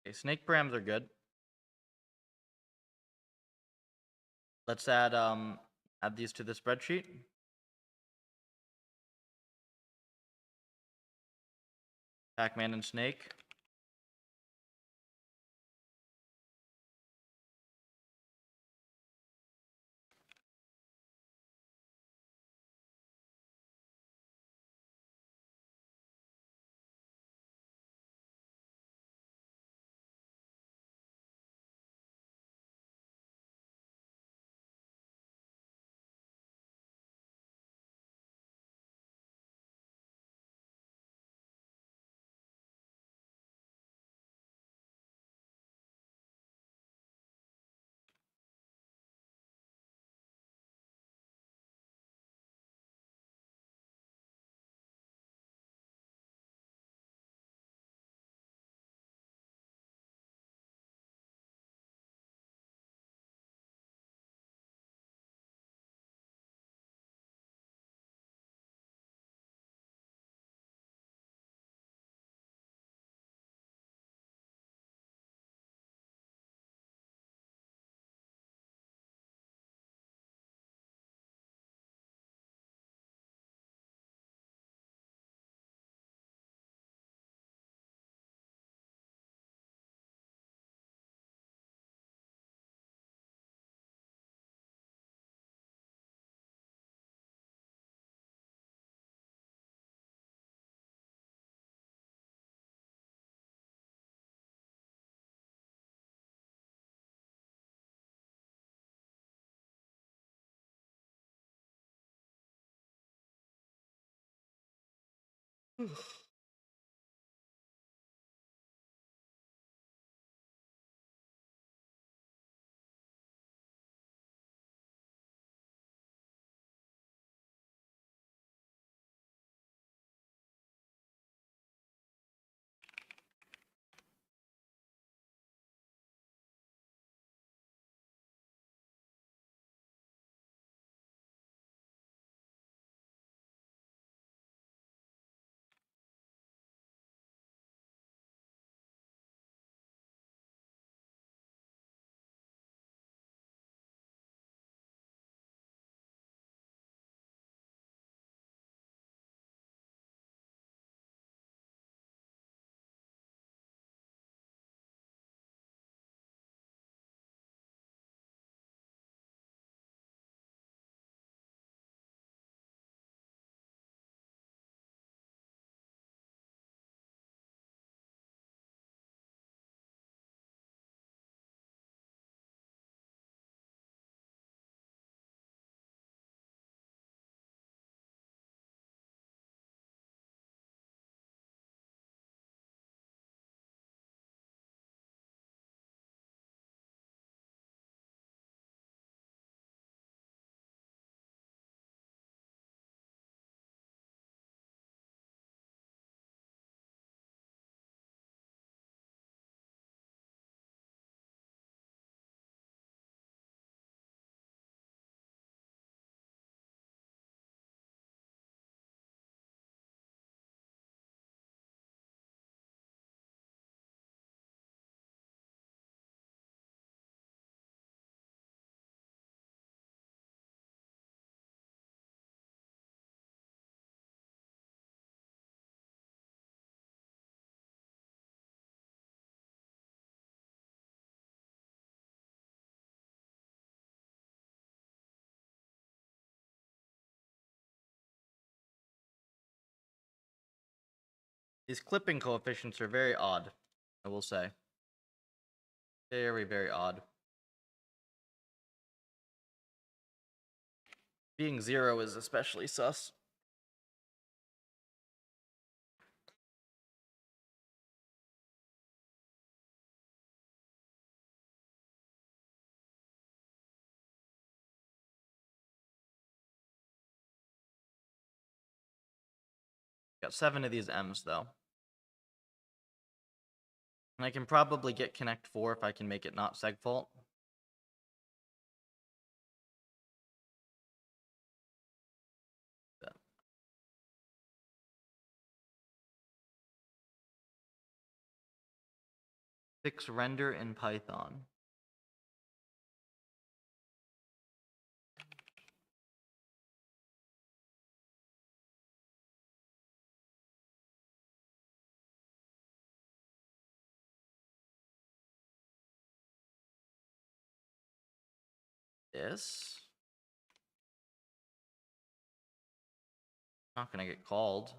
Okay, snake params are good. Let's add these to the spreadsheet. Pac-Man and snake. These clipping coefficients are very odd, I will say. Very, very odd. Being 0 is especially sus. Got 7 of these M's, though. And I can probably get connect 4 if I can make it not segfault. Fix render in Python. This. Not gonna get called.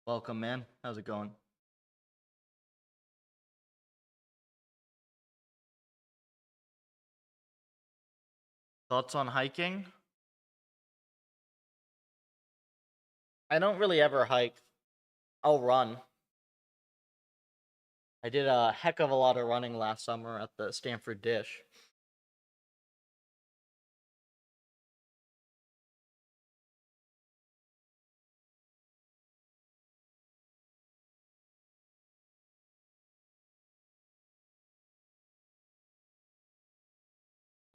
Welcome, man. How's it going? Thoughts on hiking? I don't really ever hike. I'll run. I did a heck of a lot of running last summer at the Stanford Dish.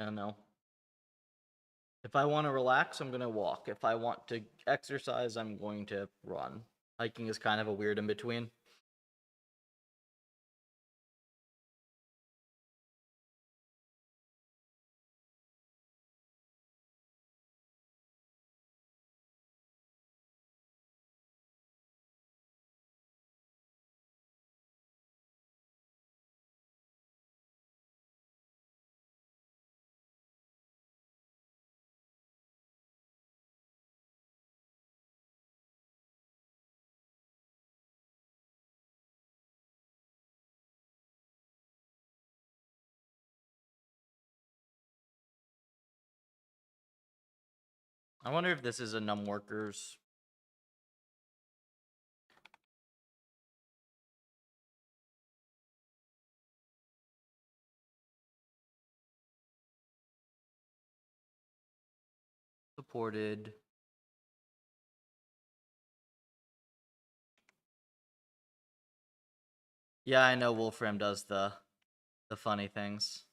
I don't know. If I want to relax, I'm going to walk. If I want to exercise, I'm going to run. Hiking is kind of a weird in between. I wonder if this is a num workers. Supported. Yeah, I know Wolfram does the funny things.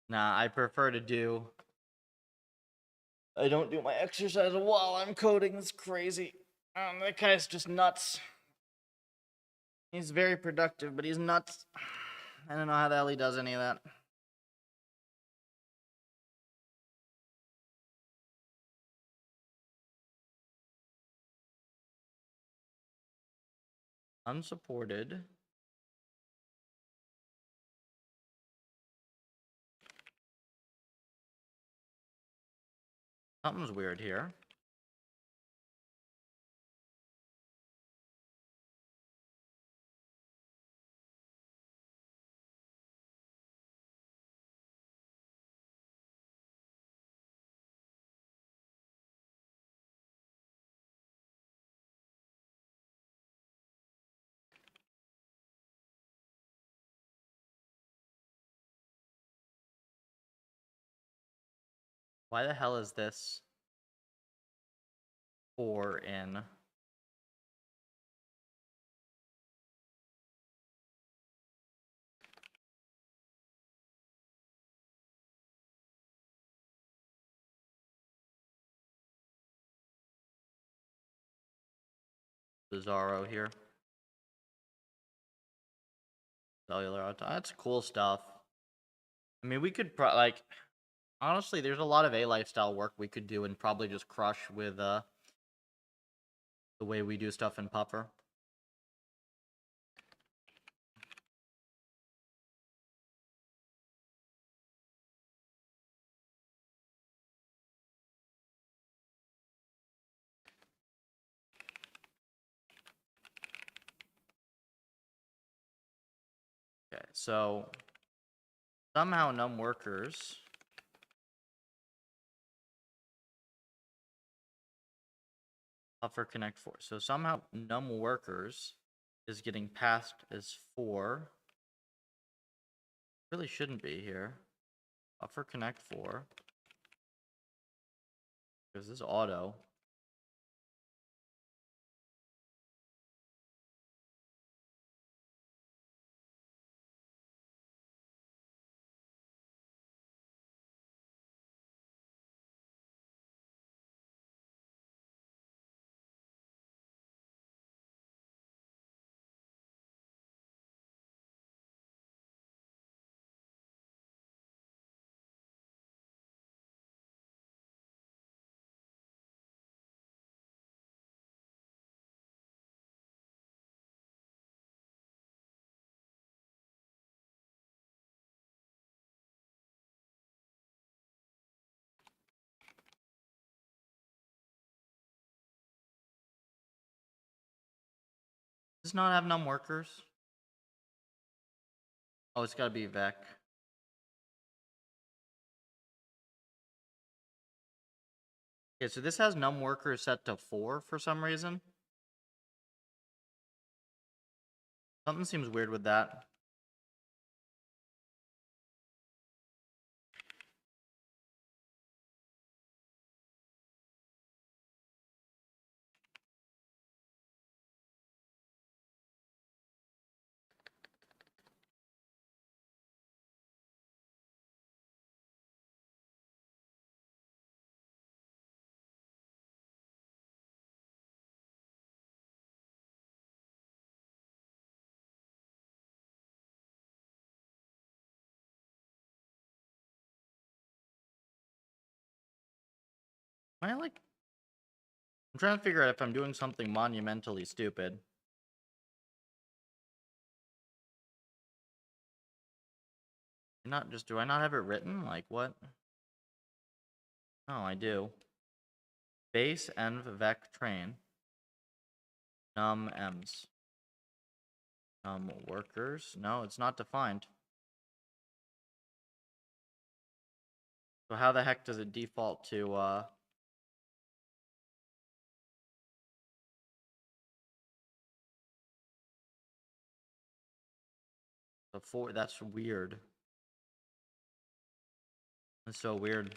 Nah, I prefer to do. I don't do my exercise while I'm coding. It's crazy. That guy's just nuts. He's very productive, but he's nuts. I don't know how the hell he does any of that. Unsupported. Something's weird here. Why the hell is this 4 in? Bizarro here. Cellular auto. That's cool stuff. I mean, we could like, honestly, there's a lot of A lifestyle work we could do and probably just crush with the way we do stuff in Puffer. Okay, so somehow num workers Puffer connect 4. So somehow num workers is getting passed as 4. Really shouldn't be here. Puffer connect 4. Because this auto. Does not have num workers? Oh, it's gotta be Vec. Okay, so this has num workers set to 4 for some reason. Something seems weird with that. Am I like... I'm trying to figure out if I'm doing something monumentally stupid. Not just... Do I not have it written? Like, what? Oh, I do. Base env vec train. Num ems. Num workers. No, it's not defined. So how the heck does it default to the 4? That's weird. That's so weird.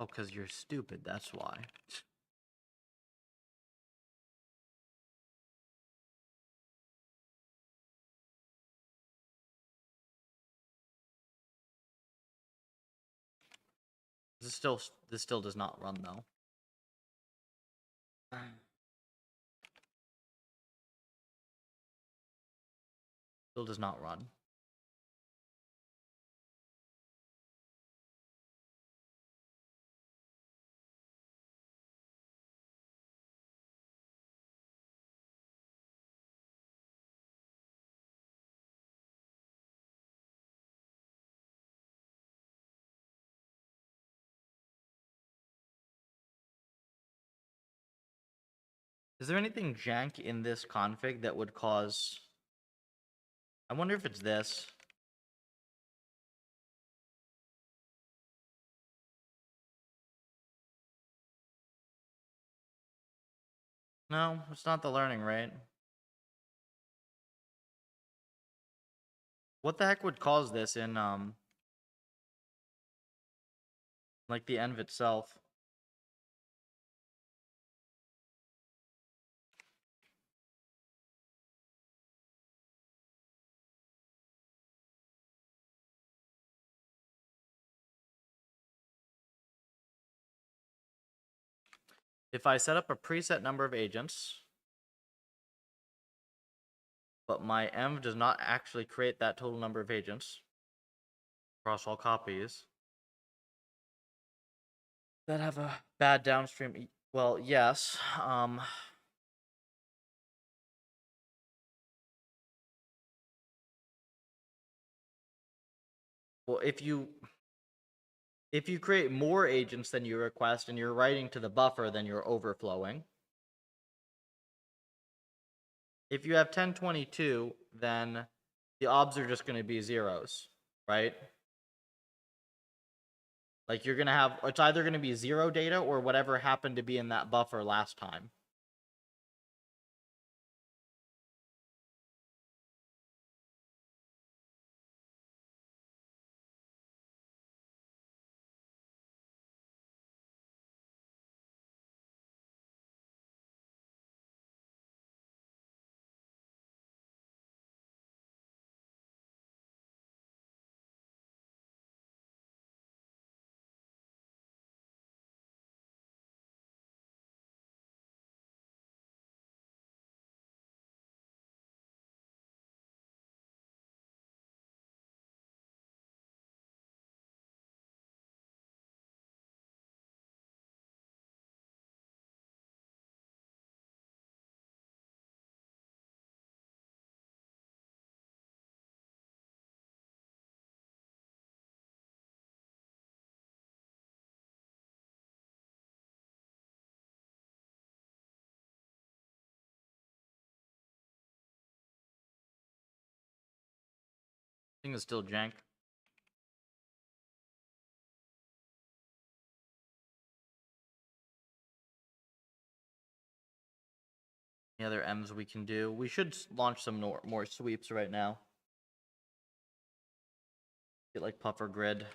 Oh, because you're stupid, that's why. This still does not run though. Still does not run. Is there anything jank in this config that would cause... I wonder if it's this. No, it's not the learning rate. What the heck would cause this in, like the env itself? If I set up a preset number of agents, but my env does not actually create that total number of agents across all copies, that have a bad downstream... Well, yes. Well, if you create more agents than you request and you're writing to the buffer, then you're overflowing. If you have 1022, then the obs are just going to be zeros, right? Like you're going to have, it's either going to be 0 data or whatever happened to be in that buffer last time. I think it's still jank. Any other M's we can do? We should launch some more sweeps right now. Get like puffer grid.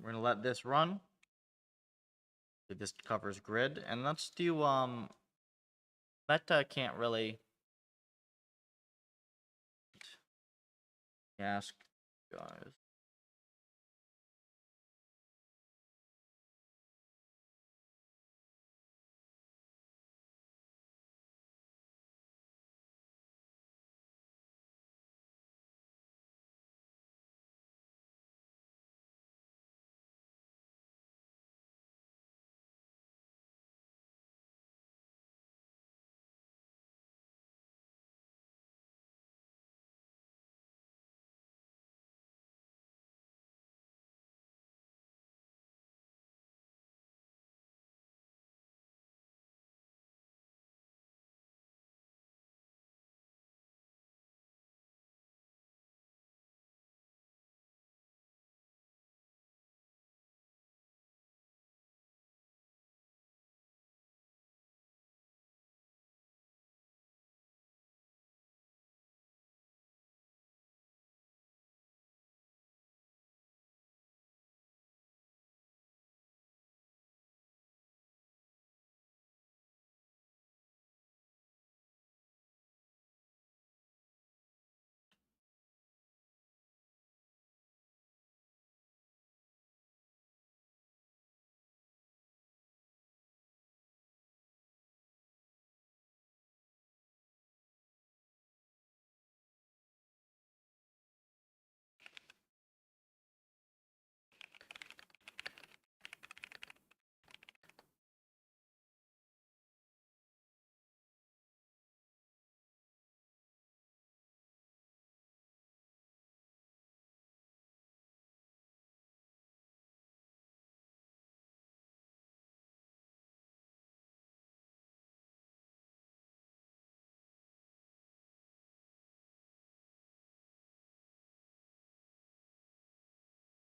We're gonna let this run. This covers grid, and let's do meta can't really ask guys.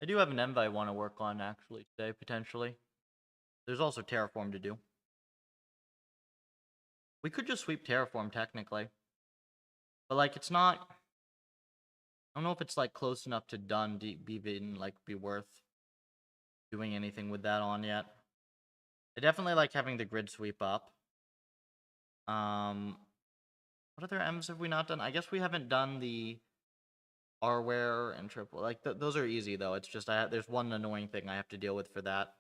I do have an env I want to work on actually today, potentially. There's also terraform to do. We could just sweep terraform technically. But like it's not, I don't know if it's like close enough to done to be worth doing anything with that on yet. I definitely like having the grid sweep up. What other M's have we not done? I guess we haven't done the Rware and triple. Like those are easy though. It's just there's one annoying thing I have to deal with for that.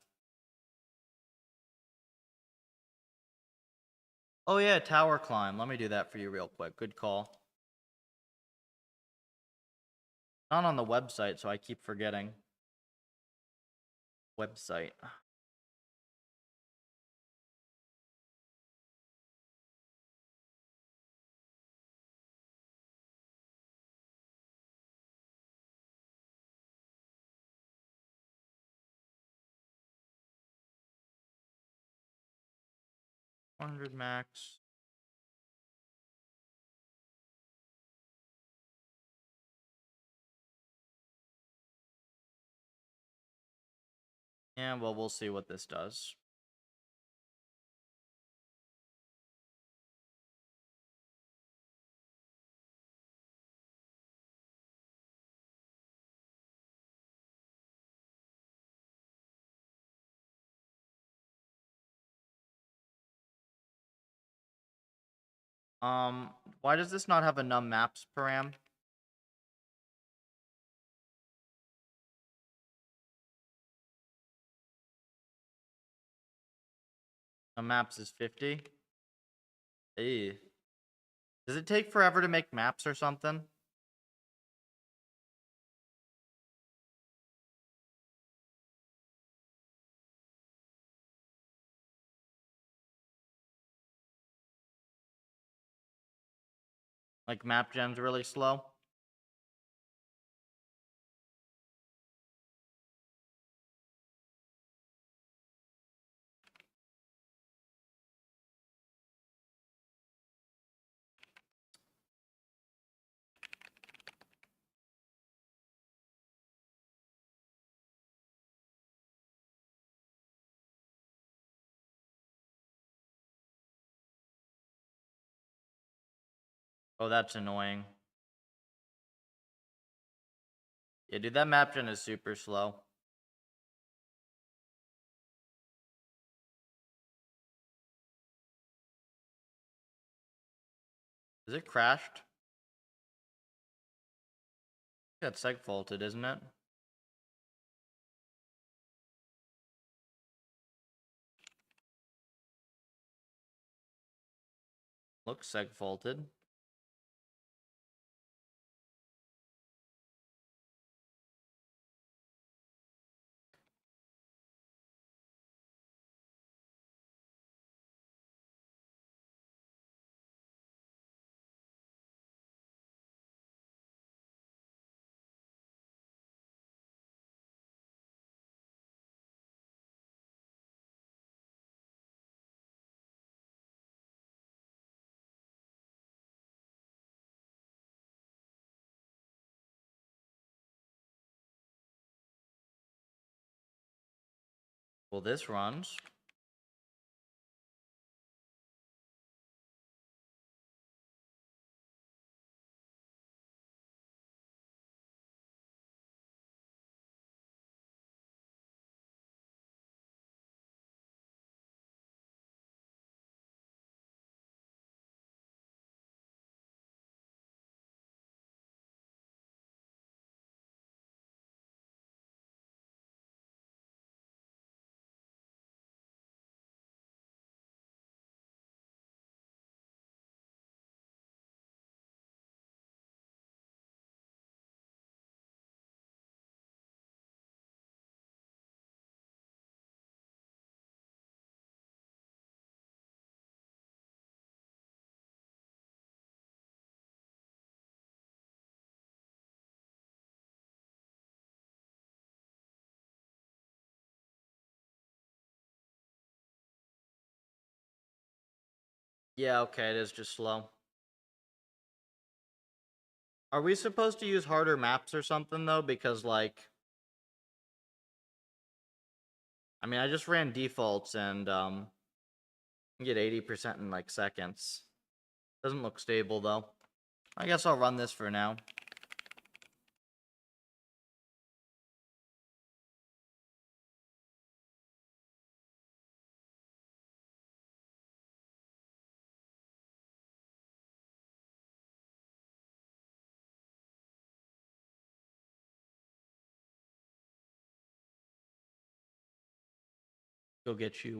Oh yeah, tower climb. Let me do that for you real quick. Good call. Not on the website, so I keep forgetting. Website. 100 max. Yeah, well, we'll see what this does. Why does this not have a num maps param? Num maps is 50. Hey. Does it take forever to make maps or something? Like map gem's really slow? Oh, that's annoying. Yeah, dude, that map gen is super slow. Is it crashed? That's seg faulted, isn't it? Looks seg faulted. Well, this runs. Yeah, okay, it is just slow. Are we supposed to use harder maps or something, though? Because, like... I mean, I just ran defaults and, get 80% in, like, seconds. Doesn't look stable, though. I guess I'll run this for now. Go get you,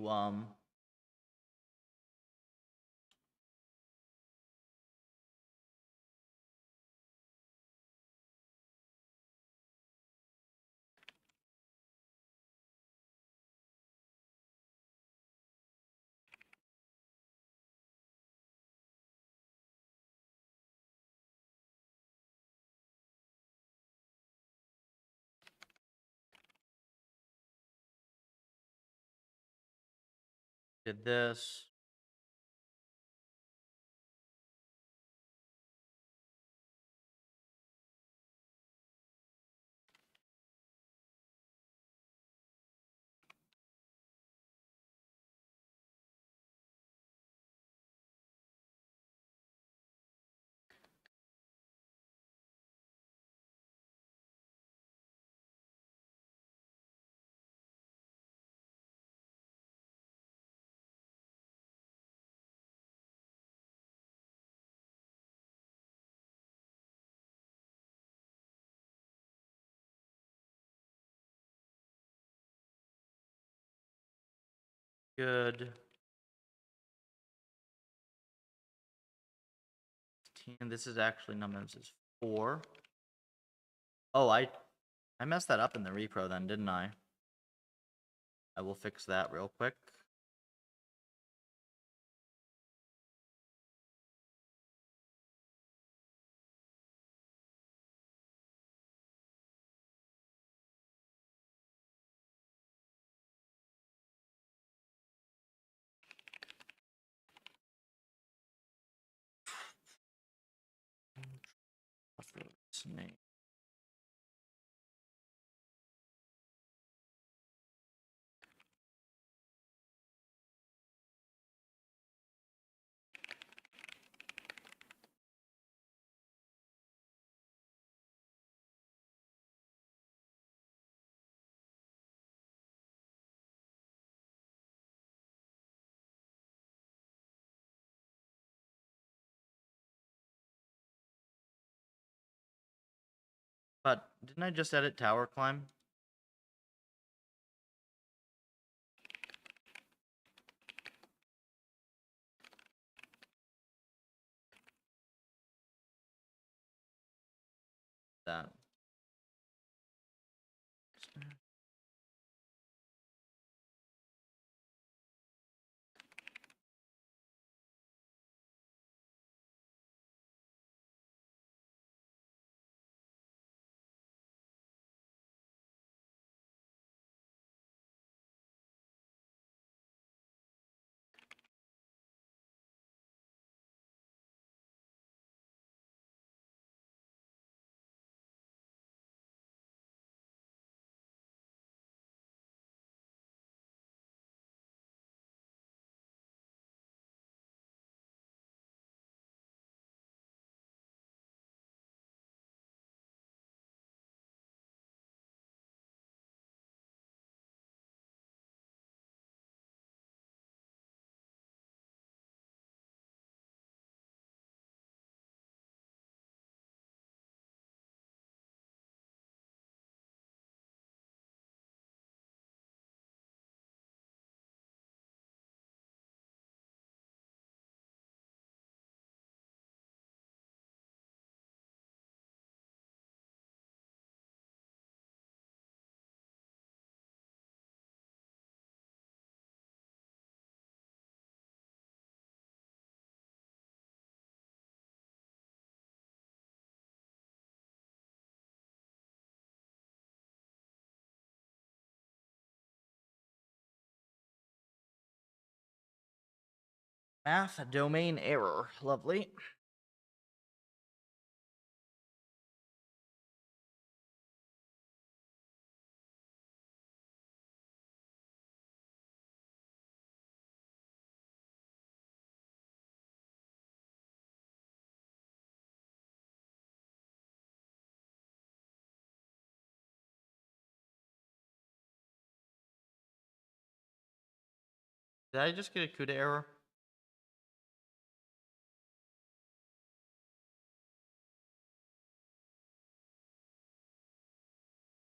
did this. Good. 15. This is actually numbers is 4. Oh, I messed that up in the repro then, didn't I? I will fix that real quick. Snake. But didn't I just edit tower climb? That. Math domain error. Lovely. Did I just get a CUDA error?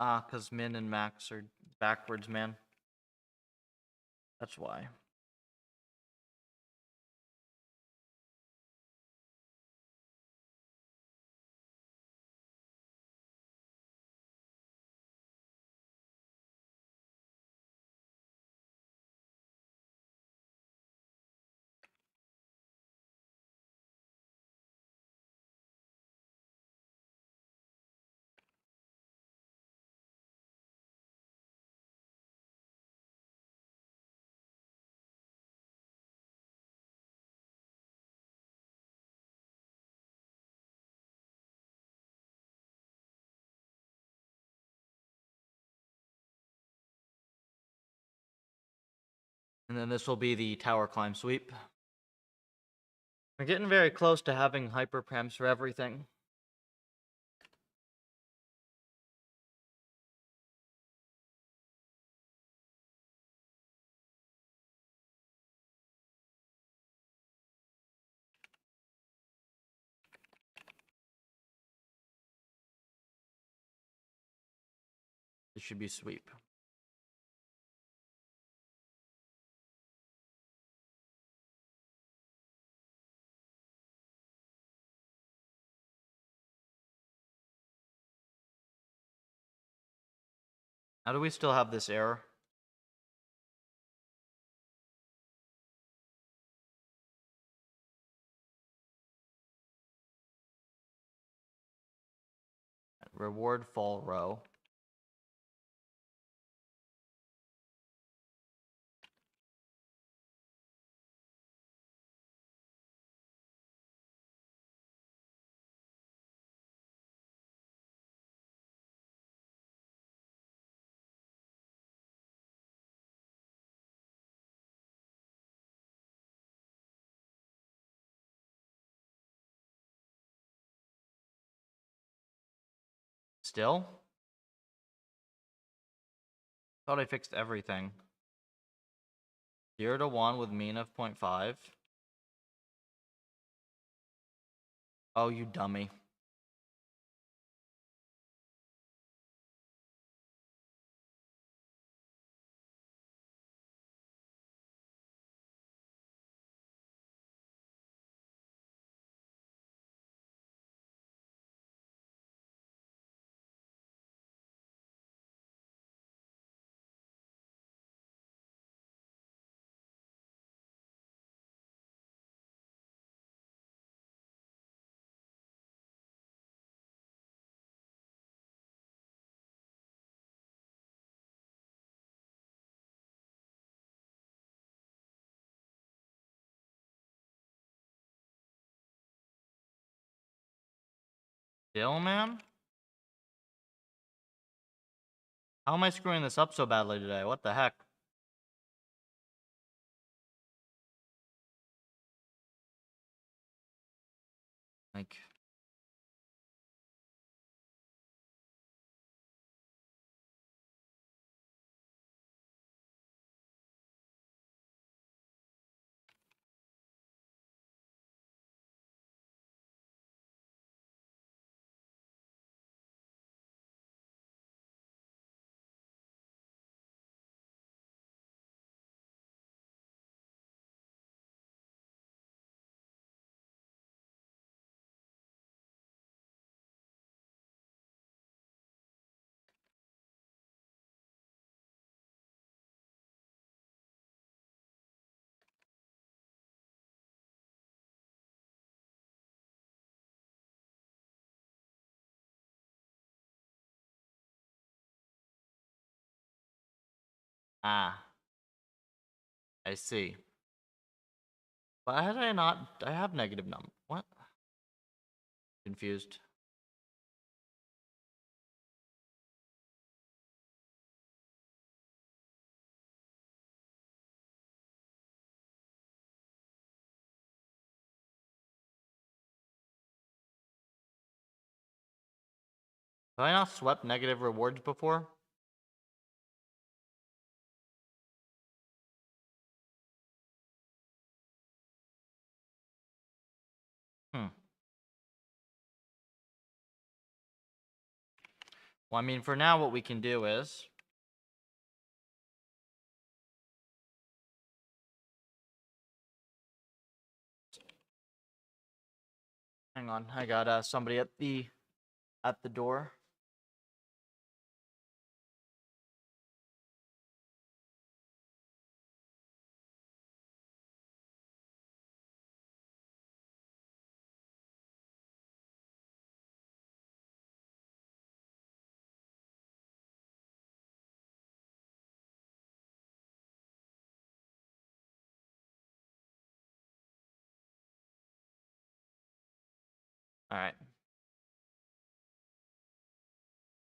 Ah, because min and max are backwards, man. That's why. And then this will be the tower climb sweep. We're getting very close to having hyperparams for everything. This should be sweep. How do we still have this error? Reward fall row. Still? Thought I fixed everything. 0 to 1 with mean of 0.5. Oh, you dummy. Still, man? How am I screwing this up so badly today? What the heck? Like... Ah, I see. Why had I not... I have negative number. What? Confused. Have I not swept negative rewards before? Hmm. Well, I mean, for now, what we can do is... Hang on, I got somebody at the door. All right.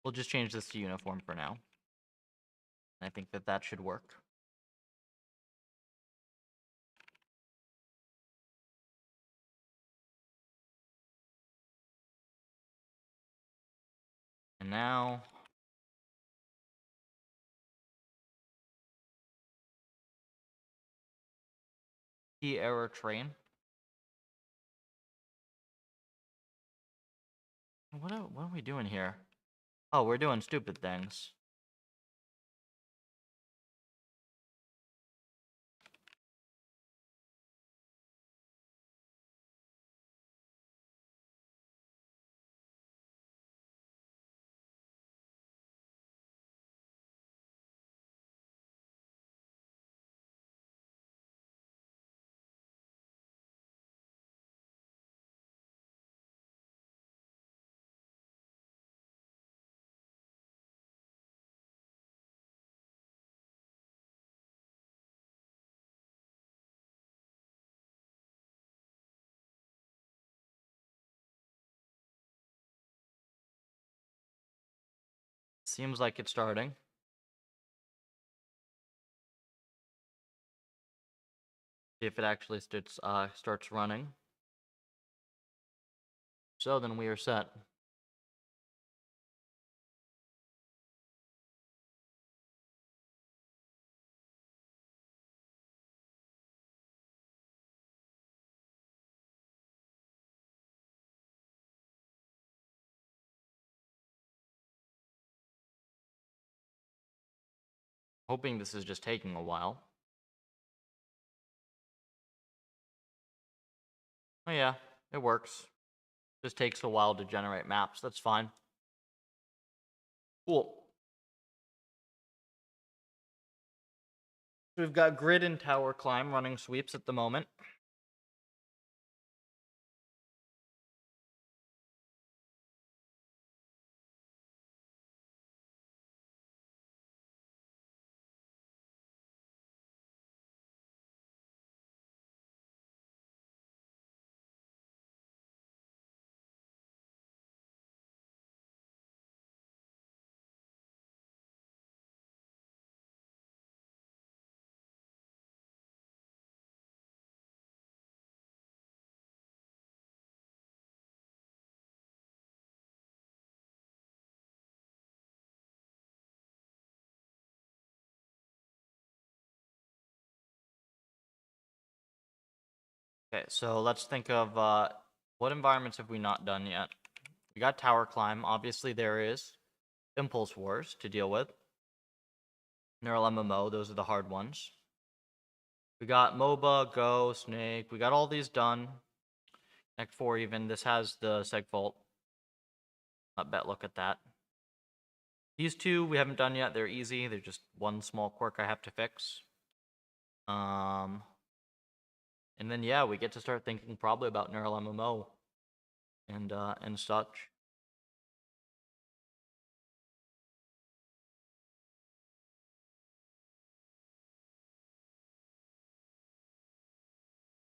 We'll just change this to uniform for now. I think that that should work. And now... key error train. What are we doing here? Oh, we're doing stupid things. Seems like it's starting. See if it actually starts running. So then we are set. Hoping this is just taking a while. Oh yeah, it works. Just takes a while to generate maps. That's fine. Cool. We've got grid and tower climb running sweeps at the moment. Okay, so let's think of what environments have we not done yet? We got tower climb. Obviously, there is impulse wars to deal with. Neural MMO, those are the hard ones. We got MOBA, Go, Snake. We got all these done. Act 4 even. This has the segfault. Not bet, look at that. These two we haven't done yet. They're easy. They're just one small quirk I have to fix. And then yeah, we get to start thinking probably about neural MMO and such.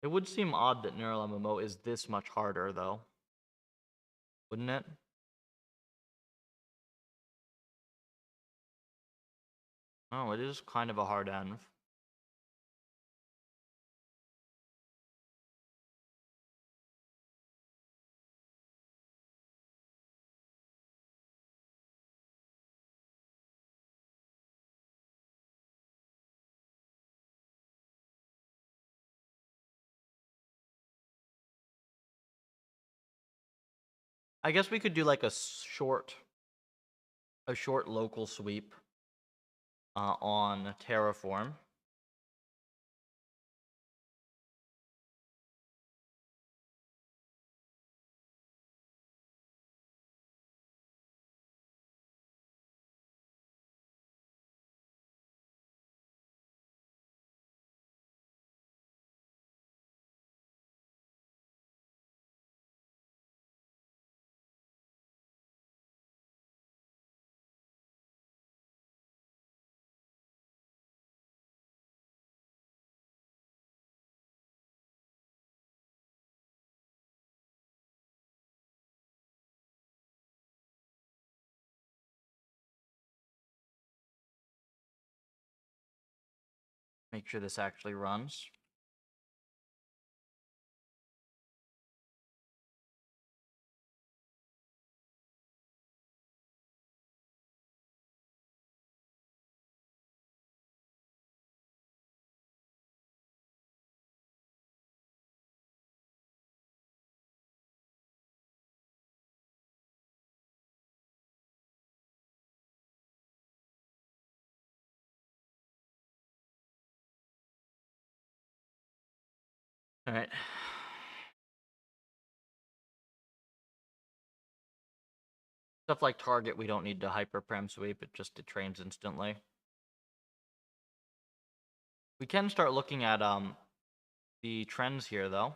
It would seem odd that neural MMO is this much harder though. Wouldn't it? Oh, it is kind of a hard env. I guess we could do like a short local sweep on Terraform. Make sure this actually runs. All right. Stuff like target, we don't need to hyperprem sweep. It trains instantly. We can start looking at the trends here though.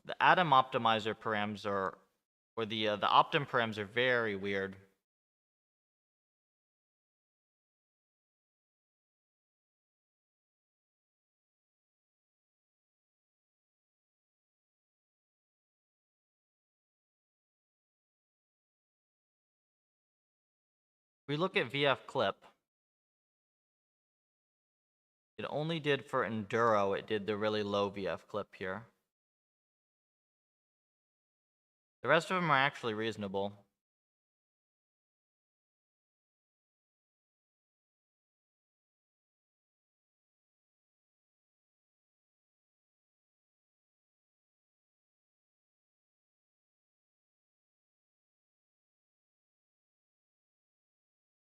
The Atom optimizer params are, or the Optim params are very weird. If we look at VF clip, it only did for Enduro, it did the really low VF clip here. The rest of them are actually reasonable.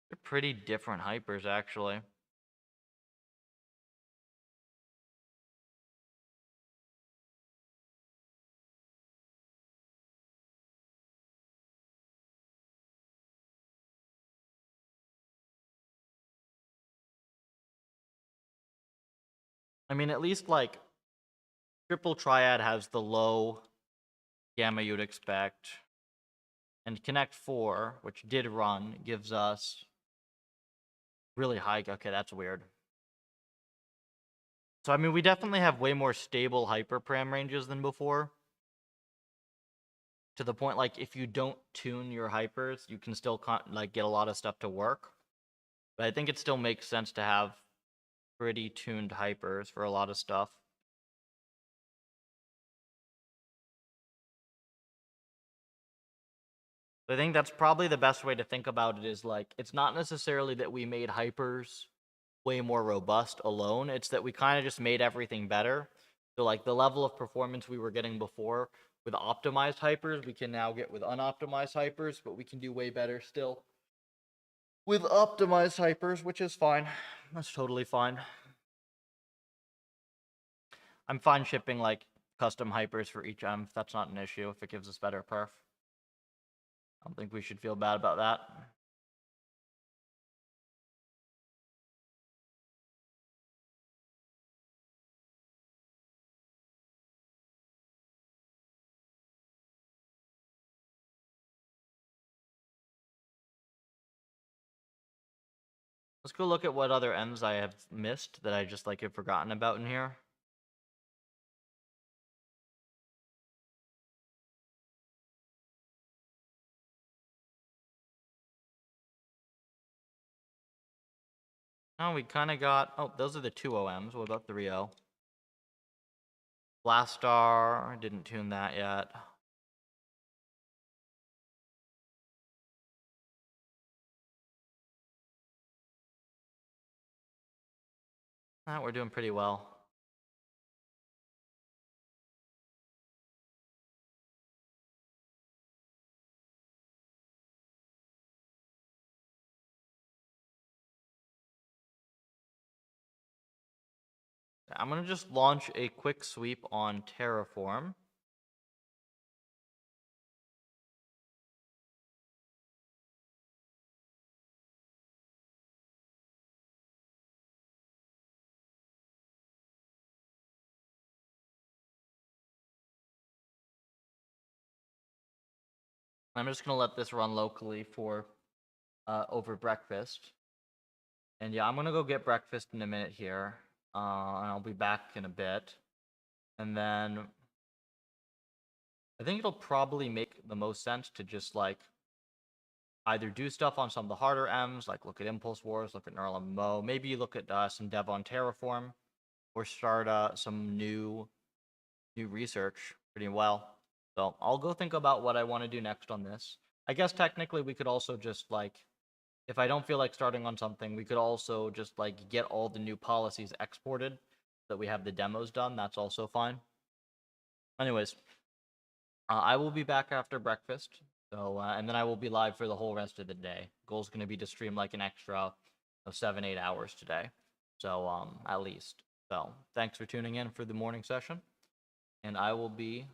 They're pretty different hypers, actually. I mean, at least, like, Triple Triad has the low gamma you'd expect. And Connect 4, which did run, gives us really high. Okay, that's weird. So, I mean, we definitely have way more stable hyperparam ranges than before. To the point, like, if you don't tune your hypers, you can still, like, get a lot of stuff to work. But I think it still makes sense to have pretty tuned hypers for a lot of stuff. I think that's probably the best way to think about it is, like, it's not necessarily that we made hypers way more robust alone. It's that we kind of just made everything better. So like the level of performance we were getting before with optimized hypers, we can now get with unoptimized hypers, but we can do way better still with optimized hypers, which is fine. That's totally fine. I'm fine shipping like custom hypers for each M. That's not an issue if it gives us better perf. I don't think we should feel bad about that. Let's go look at what other M's I have missed that I just like have forgotten about in here. Oh, we kind of got... Oh, those are the 2 OMs. What about 3O? Blastar. Didn't tune that yet. We're doing pretty well. I'm going to just launch a quick sweep on Terraform. I'm just going to let this run locally for over breakfast. And yeah, I'm going to go get breakfast in a minute here. And I'll be back in a bit. And then I think it'll probably make the most sense to just like either do stuff on some of the harder M's, like look at Impulse Wars, look at Neural MMO, maybe look at some dev on Terraform, or start some new research pretty well. So I'll go think about what I want to do next on this. I guess technically we could also just like, if I don't feel like starting on something, we could also just like get all the new policies exported so that we have the demos done. That's also fine. Anyways, I will be back after breakfast. So, and then I will be live for the whole rest of the day. Goal's going to be to stream like an extra of 7-8 hours today. So, at least. So, thanks for tuning in for the morning session. And I will be